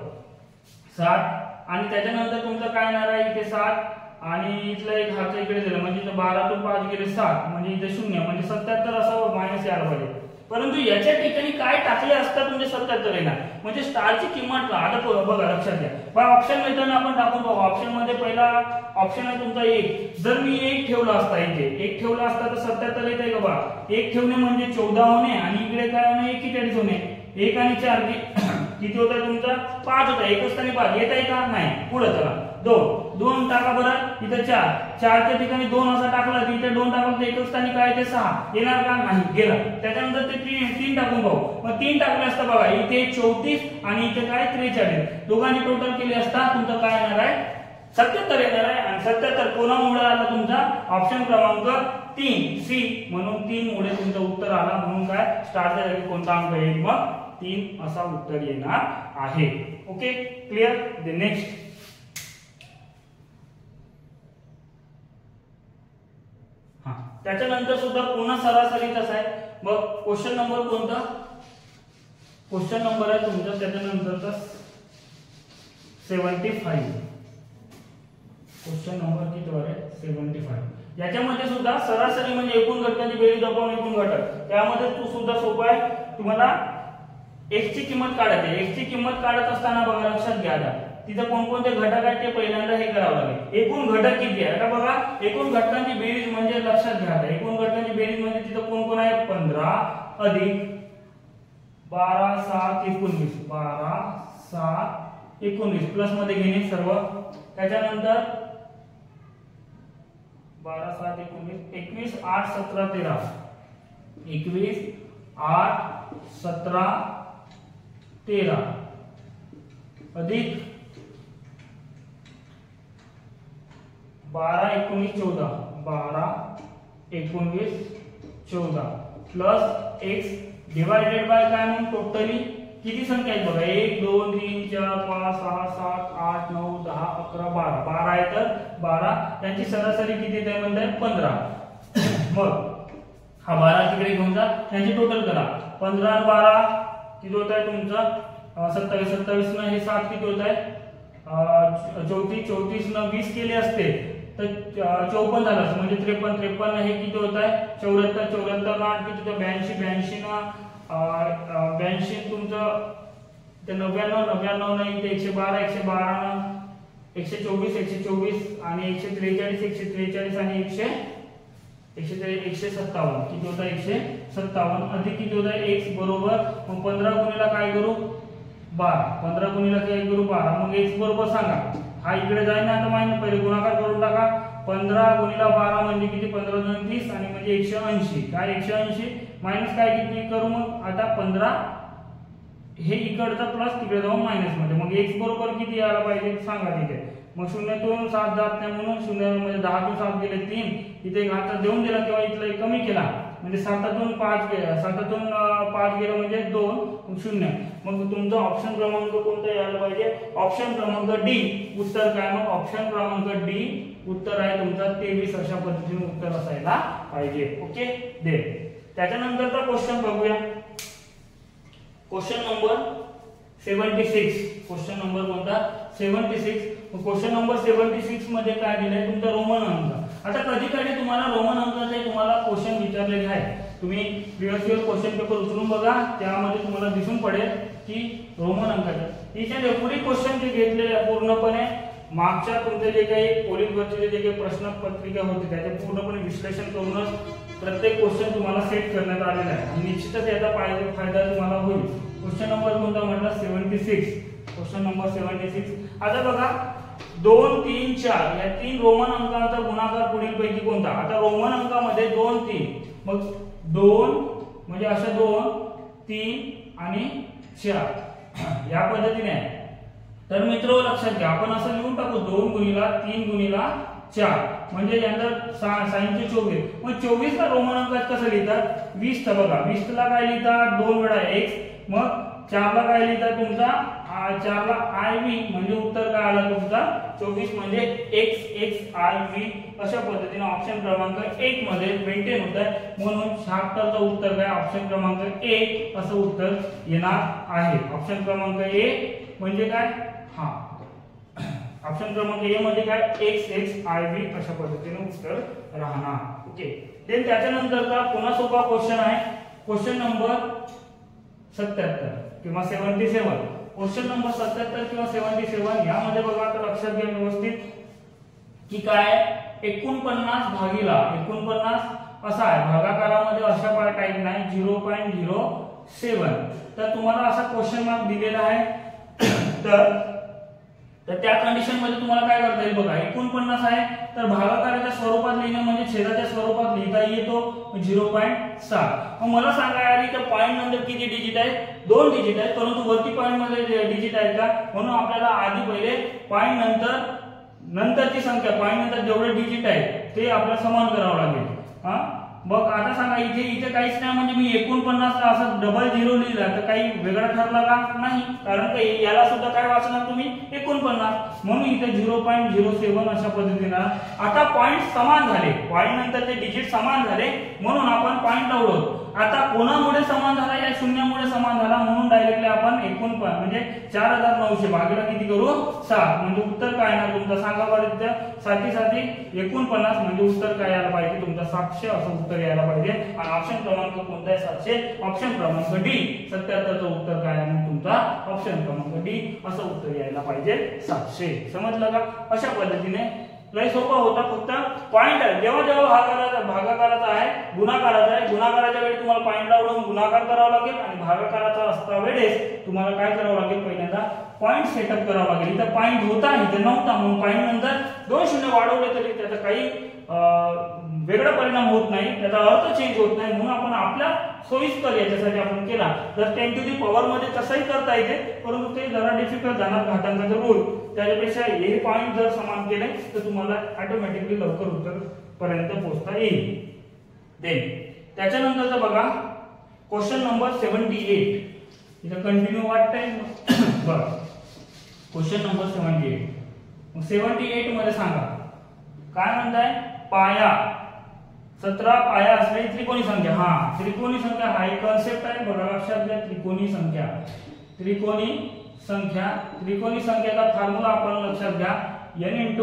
7 आणि त्याच्यानंतर तुमचं काय येणार आहे इथे 7 आणि इथला एक हातचा इकडे दिला म्हणजे 12तून 5 गेले 7 म्हणजे इथे 0 म्हणजे 77 असं मायनस यायला पाहिजे. परंतु याच्या ठिकाणी काय टाकले असता तुमचे 77 येणार, म्हणजे स्टारची किंमत आता बघा लक्षात घ्या. बघा ऑप्शन मेथड आपण टाकून बघू. ऑप्शन मध्ये पहिला ऑप्शन आहे तुमचा 1. जर मी 1 ठेवला असता, इथे 1 ठेवला असता तर 77 येत आहे का बघा. 1 ठेवणे म्हणजे 14 होणे आणि इकडे काय होणे 41 होणे. 1 आणि 4 किती होत आहे तुमचा 5 होता. 1 असताना 5 येत आहे का नाही. पुढे चला 2 टाका बरं. इथे 4च्या ठिकाणी 2 असा टाकला तर इथे 2 टाकला तर 1 असताना काय येते 6 येणार का नाही गेला. त्याच्यानंतर ते 3 टाकून पाहू. मग 3 टाकले असता बघा इथे 34 आणि इथे काय 43. दोघांनी टोटल केले असता तुमचं काय येणार आहे 77 येणार आहे. आणि 77 कोणामुळे आला तुमचा ऑप्शन क्रमांक 3 सी, म्हणून 3 मुळे तुमचं उत्तर आला. म्हणून काय स्टारच्या जागी कोणता अंक येईल मग 3 असा उत्तर येणार आहे. Okay clear. द नेक्स्ट त्याच्यानंतर सुद्धा पुन्हा सरासरीच आहे. मग क्वेश्चन नंबर कोणता, क्वेश्चन नंबर आहे तुमचा त्याच्यानंतरचा 75. क्वेश्चन नंबर किती वर आहे 75. याच्यामध्ये सुद्धा सरासरी म्हणजे एकूण घटकांची बेरीज अपॉन एकूण घटक. त्यामध्ये तो सुद्धा सोपा आहे. तुम्हाला x ची किंमत काढायची. x ची किंमत काढत असताना बघा लक्षात घ्या आता तिथे कोणकोणते घटक आहेत ते पहिल्यांदा हे करावं लागेल. एकूण घटक किती आहे आता बघा. एकूण घटकांची बेरीज म्हणजे लक्षात घ्या आता एकूण घटकांची बेरीज म्हणजे तिथे कोण कोण आहे 15 अधिक 12 7 19 12 7 19 प्लस मध्ये घेणे सर्व. त्याच्यानंतर 12 7 19 21 8 17 13 21 8 17 13 अधिक 12 19 14 12 19 14 प्लस x डिवायडेड बाय काय म्हणून टोटली किती संख्या आहेत बघा 1 2 3 4 5 6 7 8 9 10 11 12 12 आहे तर 12 त्यांची सरासरी किती येते म्हणजे 15. मग हा 12 तिकडे घेऊन जा त्यांची टोटल करा. 15 आणि 12 किती होत आहे तुमचं 27 27 न हे 7 किती होत आहे 34 34 न 20 केले असते तर 54 झालं असं म्हणजे 53 53 हे किती होत आहे 74 74 8 किती होतं 82 82 न 82 तुमचं ते 99 99 नाही ते 112 112 न 124 124 आणि 143 143 आणि 157 किती होता 157 अधिक किती होता x बरोबर मग 15 गुणिला काय करू 12 15 गुणिला काय करू 12 मग x बरोबर सांगा. हा इकडे जाईल ना आता माहिती पहिले गुणाकार करून टाका. 15 गुणिला 12 म्हणजे किती 15 2 30 आणि म्हणजे 180 काय 180 मायनस काय किती करू मग आता 15 हे इकडचा प्लस तिकडे जाऊन मायनस मध्ये मग x बरोबर किती यायला पाहिजे सांगा तिथे. मग 0 7 जात नाही म्हणून 0 म्हणजे 10 7 गेले 3 इथे घाता देऊन दिला तेव्हा इथला कमी केला म्हणजे 7 5 गेला 7 5 गेलं म्हणजे 2 मग 0. मग तुमचा ऑप्शन क्रमांक कोणता यायला पाहिजे ऑप्शन क्रमांक डी. उत्तर काय मग ऑप्शन क्रमांक डी उत्तर आहे तुमचा 23 अशा पद्धतीने उत्तर असायला पाहिजे. ओके दे. त्याच्यानंतरचा क्वेश्चन बघूया. Question number 76. क्वेश्चन नंबर कोणता 76. क्वेश्चन नंबर 76 मध्ये काय दिलंय तुमचा रोमन अंक. आता कधी कधी तुम्हाला रोमन अंकाचे तुम्हाला क्वेश्चन विचारलेले आहेत. तुम्ही प्रिव्हियस इयर क्वेश्चन पेपर उचलून बघा त्यामध्ये तुम्हाला दिसून पडेल की रोमन अंकाचे इथे पुढील क्वेश्चन जे घेतलेले पूर्णपणे मागच्या तुमचे जे काही पोलीस भरतीचे जे काही प्रश्न पत्रिका होती त्याचे पूर्णपणे विश्लेषण करूनच प्रत्येक क्वेश्चन तुम्हाला सेट करण्यात आलेला आहे आणि निश्चितच याचा फायदा तुम्हाला होईल. क्वेश्चन नंबर कोणता म्हटला 76. Question number 76. आता बघा 2 3 4 या 3 रोमन अंकांचा गुणाकार पुढील पैकी कोणता. आता रोमन अंकामध्ये 2 3 मग 2 म्हणजे अशा 2 3 आणि 4 या पद्धतीने आहे. तर मित्र लक्षात घ्या आपण असं लिहून टाकू 2 गुणिला 3 गुणिला 4 म्हणजे यानंतर साइनचे 24. मग 24 ला रोमन अंकात कसं लिहितात 20 चा बघा 20 ला काय लिहितात 2 वेळा x मग 4 ला काय लिहितात तुमचा 4 ला iv म्हणजे उत्तर काय आला तुमचा 24 म्हणजे x x iv अशा पद्धतीने ऑप्शन क्रमांक 1 मध्ये मेंटेन होत आहे. म्हणून 76 चं उत्तर काय ऑप्शन क्रमांक 1 असं उत्तर येणार आहे. ऑप्शन क्रमांक 1 म्हणजे काय हा ऑप्शन क्रमांक ए मध्ये काय x x iv अशा पद्धतीने उत्तर राहणार. ओके देन त्याच्यानंतरचा पुन्हा सोपा क्वेश्चन आहे क्वेश्चन नंबर 77 किंवा 77. क्वेश्चन नंबर 77 किंवा 77 यामध्ये बघा आता लक्षात घ्या व्यवस्थित की काय 49 भागीला 49 असा आहे, भागाकारामध्ये अशा टाइप नाही 0.07. तर तुम्हाला असा क्वेश्चन मार्क दिलेला आहे. तर त्या कंडिशन मध्ये तुम्हाला काय करता येईल बघा 49 आहे तर भागाकाराच्या स्वरूपात लिहिणे म्हणजे छेदाच्या स्वरूपात लिहिता येतो 0.7. मग मला सांगा यार इथे पॉइंट नंतर किती डिजिट आहेत? 2 डिजिट आहेत, परंतु वरती पॉइंट मध्ये डिजिट आहेत का? म्हणून आपल्याला आधी पहिले पॉइंट नंतरची संख्या पॉइंट नंतर जेवढे डिजिट आहेत ते आपल्याला समान करावं लागेल. हा बघ आता सांगा इथे काहीच नाही म्हणजे मी 49 ला असं डबल 0 लिहिला तर काही वेगळा ठरला का? नाही, कारण का याला सुद्धा काय वाचणार तुम्ही 49. म्हणून इथे 0.07 अशा पद्धतीने. आता पॉइंट समान झाले, पॉइंट नंतर ते डिजिट समान झाले म्हणून आपण पॉइंट लावलो. आता कोणामुळे समान झाला? या शून्यामुळे समान झाला म्हणून डायरेक्टली आपण 49 म्हणजे 4900 भागीला किती करू 7. म्हणजे उत्तर काय येणार तुमचं सांगा बरं. इथे साथी 49 म्हणजे उत्तर काय यायला पाहिजे तुमचं 700 असं उत्तर यायला पाहिजे. आणि ऑप्शन क्रमांक कोणता आहे? 700. ऑप्शन क्रमांक डी 77 चं उत्तर काय आहे मग तुमचा? ऑप्शन क्रमांक डी असं उत्तर यायला पाहिजे 700. समजलं का? अशा पद्धतीने लय सोपा होता. फक्त पॉइंट जेव्हा भागाकाराचा आहे गुणाकाराचा आहे, गुणाकाराच्या वेळी तुम्हाला पॉइंट लावून गुणाकार करावा लागेल आणि भागाकाराचा असता वेळेस तुम्हाला काय करावं लागेल पहिल्यांदा पॉइंट सेटअप करावा लागेल. इथं पॉइंट होता इथे नव्हता म्हणून पॉइंट नंतर 2 शून्य वाढवले तरी त्याचा काही वेगळा परिणाम होत नाही, त्याचा अर्थ चेंज होत नाही. म्हणून आपण आपल्या सोयीस्कर याच्यासाठी आपण केला. जर 10 टू दी पॉवर मध्ये तसंही करता येते परंतु ते जरा डिफिकल्ट जाणार घातांकाचा रूल. त्याच्यापेक्षा हे पॉइंट जर समान केले तर तुम्हाला ऑटोमॅटिकली लवकर उत्तर पर्यंत पोहोचता येईल. त्याच्यानंतरचा बघा क्वेश्चन नंबर 78. इथं कंटिन्यू वाटतंय बघा क्वेश्चन नंबर 78. मग 78 मध्ये सांगा काय म्हणताय? पाया 17 पाया असलेली त्रिकोणी संख्या. हा त्रिकोणी संख्या हा एक कन्सेप्ट आहे बघा लक्षात घ्या. त्रिकोणी संख्येचा फॉर्म्युला आपण लक्षात घ्या n ×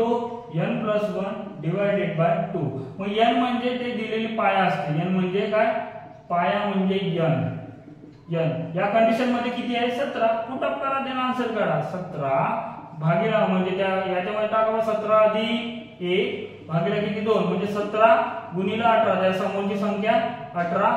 n+1 डिवायडेड बाय 2. मग n म्हणजे ते दिलेली पाया असते. n म्हणजे काय? पाया म्हणजे n. या कंडिशन मध्ये किती आहे? 17. पुटअप करा देना आन्सर काढा. 17 भागीला म्हणजे त्या याच्यामध्ये टाकावा 17 अधिक 1 भागीला किती 2 म्हणजे 17 गुणिले 18 त्या समोरची संख्या 18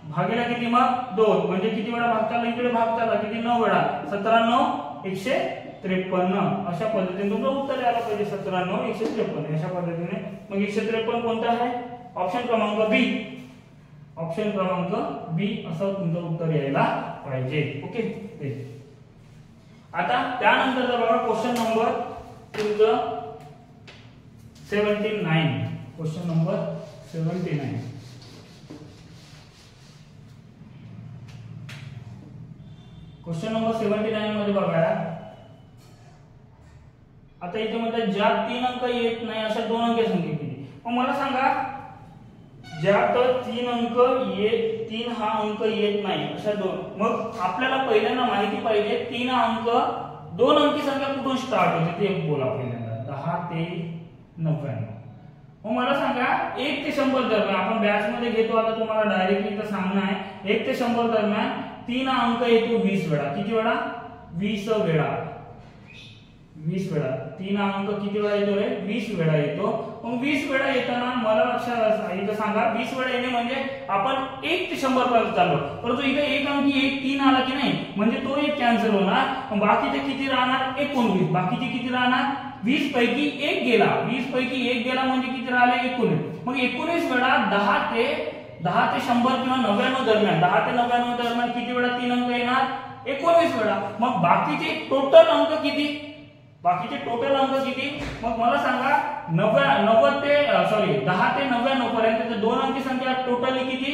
भागीला किती मग 2 म्हणजे किती वेळा भागताला इकडे भागताला किती 9 वेळा 17 9 153. अशा पद्धतीने तुमचं उत्तर यायला पाहिजे 17 9 153 अशा पद्धतीने. मग 153 कोणता आहे? ऑप्शन क्रमांक बी. ऑप्शन क्रमांक बी असं तुमचं उत्तर यायला पाहिजे. ओके. आता त्यानंतरचा बघा क्वेश्चन नंबर तुमचं 79. Question number 79. क्वेश्चन नंबर 79 मध्ये बघा आता इथे म्हणतात ज्यात 3 अंक येत नाही अशा 2 अंकी संख्या किती? मग मला सांगा ज्यात 3 हा अंक येत नाही अशा 2. मग आपल्याला पहिल्यांदा माहिती पाहिजे 3 अंक 2 अंकी संख्या कुठून स्टार्ट होते ते बोला पहिल्यांदा 10 ते 99. मग मला सांगा 1 ते 100 दरम्यान आपण बॅच मध्ये घेतो. आता तुम्हाला डायरेक्टली इथं सांगणं आहे 1 ते 100 दरम्यान 3 अंक येतो 20 वेळा. किती वेळा? 20 वेळा. 20 वेळा 3 अंक किती वेळा येतो रे? 20 वेळा येतो. मग 20 वेळा येताना मला लक्षात इथं सांगा 20 वेळा येणे म्हणजे आपण 1 ते 100 पर्यंत चाललो. परंतु इथे एक अंकी 1 3 आला की नाही म्हणजे तो एक कॅन्सल होणार. मग बाकीचे किती राहणार? 19. बाकीचे किती राहणार? 20 पैकी 1 गेला. 20 पैकी 1 गेला म्हणजे किती राहिले? 19. मग 19 वेळा 10 ते 100 किंवा 99 दरम्यान 10 ते 99 दरम्यान किती वेळा 3 अंक येणार? 19 वेळा. मग बाकीचे टोटल अंक किती? मग मला सांगा 10 ते 99 पर्यंत 2 अंकी संख्या टोटली किती?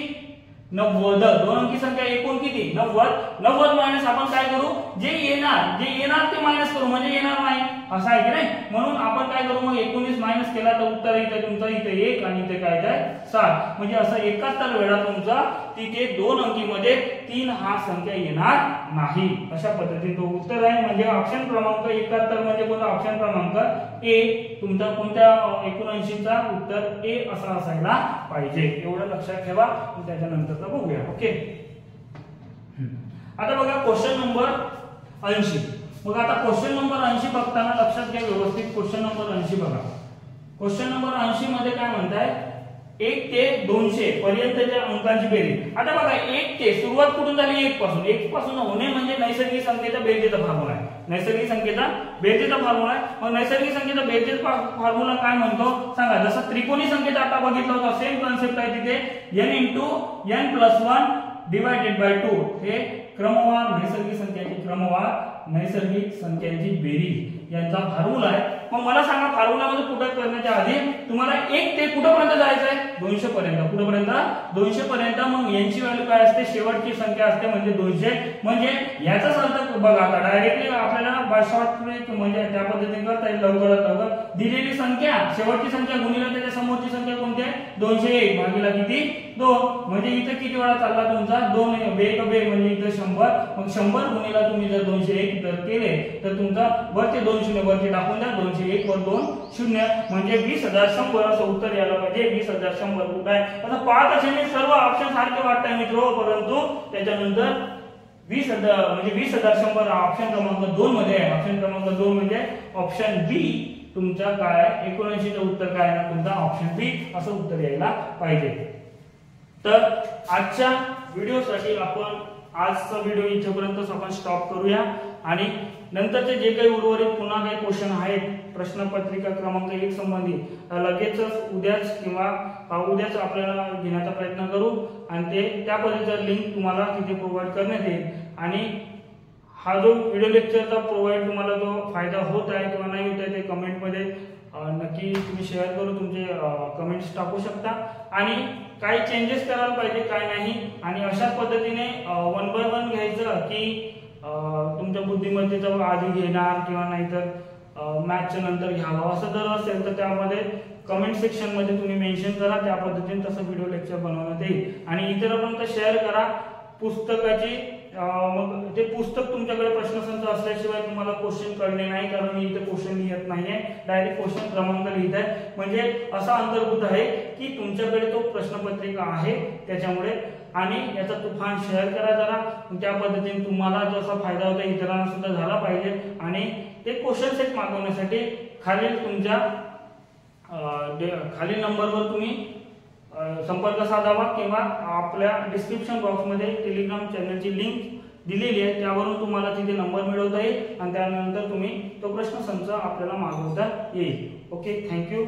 90. 2 अंकी संख्या एकूण किती? 90. 90 मायनस आपण काय करू? जे येणार ते मायनस करू म्हणजे येणार नाही. असं आहे की नाही. म्हणून आपण काय करू मग 19 मायनस केला तर उत्तर इथे तुमचं इथे 1 आणि इथे काय आहे 7. म्हणजे असं 71 वेळा तुमचा तिथे 2 अंकीमध्ये 3 हा संख्या येणार नाही. अशा पद्धतीने तो उत्तर आहे. म्हणजे ऑप्शन क्रमांक 71 म्हणजे कोणता ऑप्शन क्रमांक ए तुमचा कोणत्या 79 चा उत्तर ए असा असायला पाहिजे. एवढं लक्षात ठेवा. त्याच्यानंतरचा बघूया. ओके. आता बघा क्वेश्चन नंबर 80. मग आता क्वेश्चन नंबर 80 बघताना लक्षात घ्या व्यवस्थित. क्वेश्चन नंबर 80 बघा. क्वेश्चन नंबर 80 मध्ये काय म्हणताय 1 ते 200 पर्यंतच्या अंकांची बेरीज. आता बघा 1 ते सुरुवात कुठून झाली 1 पासून. 1 पासून होणे म्हणजे नैसर्गिक संख्येचा बेरजेचा फॉर्म्युला आहे. नैसर्गिक संख्येचा बेरजेचा फॉर्म्युला आहे. मग नैसर्गिक संख्येचा बेरजेचा फॉर्म्युला काय म्हणतो सांगा. जसं त्रिकोणी संख्येचा आता बघितला होता सेम कन्सेप्ट आहे तिथे n × n+1 डिवायडेड बाय 2 हे क्रमवार नैसर्गिक संख्यांची नैसर्गिक संख्यांची बेरीज यांचा फॉर्म्युला आहे. मग मला सांगा फॉर्म्युला मध्ये पुट करण्याच्या आधी तुम्हाला 1 ते कुठपर्यंत जायचं आहे 200 पर्यंत. कुठपर्यंत 200 पर्यंत. मग यांची व्हॅल्यू काय असते शेवटची संख्या असते म्हणजे 200. म्हणजे याचाच अर्थ बघा आता डायरेक्टली आपल्याला बाय शॉर्ट ट्रिक म्हणजे त्या पद्धतीने करता येईल लवकरात लवकर. दिलेली संख्या शेवटची संख्या गुणिले त्याच्या समोरची संख्या कोणती आहे 201 भागिले किती 2. म्हणजे इथे किती वेळा चालला तुमचा 2 1 म्हणजे इथे 100. मग 100 गुणिले तुम्ही जर 201 जर केले तर तुमचा वरचे 2 शून्य वरती टाकून द्या. 201 वर 2 शून्य म्हणजे 20,100 असं उत्तर यायला पाहिजे. 20,100 कुठं आहे. आता पाहत असेल सर्व ऑप्शन सारखे वाटतात मित्र. परंतु त्याच्यानंतर 20,000 म्हणजे 20,100 ऑप्शन क्रमांक 2 मध्ये आहे. ऑप्शन क्रमांक 2 म्हणजे ऑप्शन बी तुमचा काय 79 चं उत्तर काय आहे तुमचा ऑप्शन बी असं उत्तर यायला पाहिजे. तर आजच्या व्हिडिओसाठी आपण आजचा व्हिडिओ इथेपर्यंतच आपण स्टॉप करूया आणि नंतरचे जे काही उर्वरित पुन्हा काही क्वेश्चन आहेत प्रश्नपत्रिका क्रमांक 1 संबंधी लगेचच उद्याच आपल्याला घेण्याचा प्रयत्न करू आणि ते त्या पद्धतीचं लिंक तुम्हाला तिथे प्रोव्हाइड करण्यात येईल. आणि हा जो व्हिडिओ लेक्चरचा प्रोव्हाइड तुम्हाला जो फायदा होत आहे किंवा नाही होत आहे ते कमेंटमध्ये नक्की तुम्ही शेअर करून तुमचे कमेंट्स टाकू शकता. आणि काही चेंजेस करायला पाहिजे काय नाही. आणि अशाच पद्धतीने 1 by 1 घ्यायचं की तुमच्या बुद्धिमत्तेचा आधी घेणार किंवा नाहीतर मॅथच्या नंतर घ्यावं असं जर असेल तर त्यामध्ये कमेंट सेक्शन मध्ये तुम्ही मेन्शन करा. त्या पद्धतीने तसं व्हिडिओ लेक्चर बनवण्यात येईल. आणि इतरांपर्यंत शेअर करा पुस्तकाची. मग ते पुस्तक तुमच्याकडे प्रश्नसंच असल्याशिवाय तुम्हाला क्वेश्चन कळणे नाही. कारण मी इथे क्वेश्चन लिहित नाहीये डायरेक्ट क्वेश्चन क्रमांक लिहित आहे. म्हणजे असा अंतर्भूत आहे की तुमच्याकडे तो प्रश्नपत्रिका आहे त्याच्यामुळे. आणि याचा तुफान शेअर करा जरा. त्या पद्धतीने तुम्हाला जसा फायदा होता इतरांना सुद्धा झाला पाहिजे. आणि ते क्वेश्चन सेट मागवण्यासाठी खालील तुमच्या खालील नंबरवर तुम्ही संपर्क साधावा किंवा आपल्या डिस्क्रिप्शन बॉक्समध्ये टेलिग्राम चॅनलची लिंक दिलेली आहे त्यावरून तुम्हाला तिथे नंबर मिळवता येईल आणि त्यानंतर तुम्ही तो प्रश्नसंच आपल्याला मागवता येईल. ओके. थँक्यू.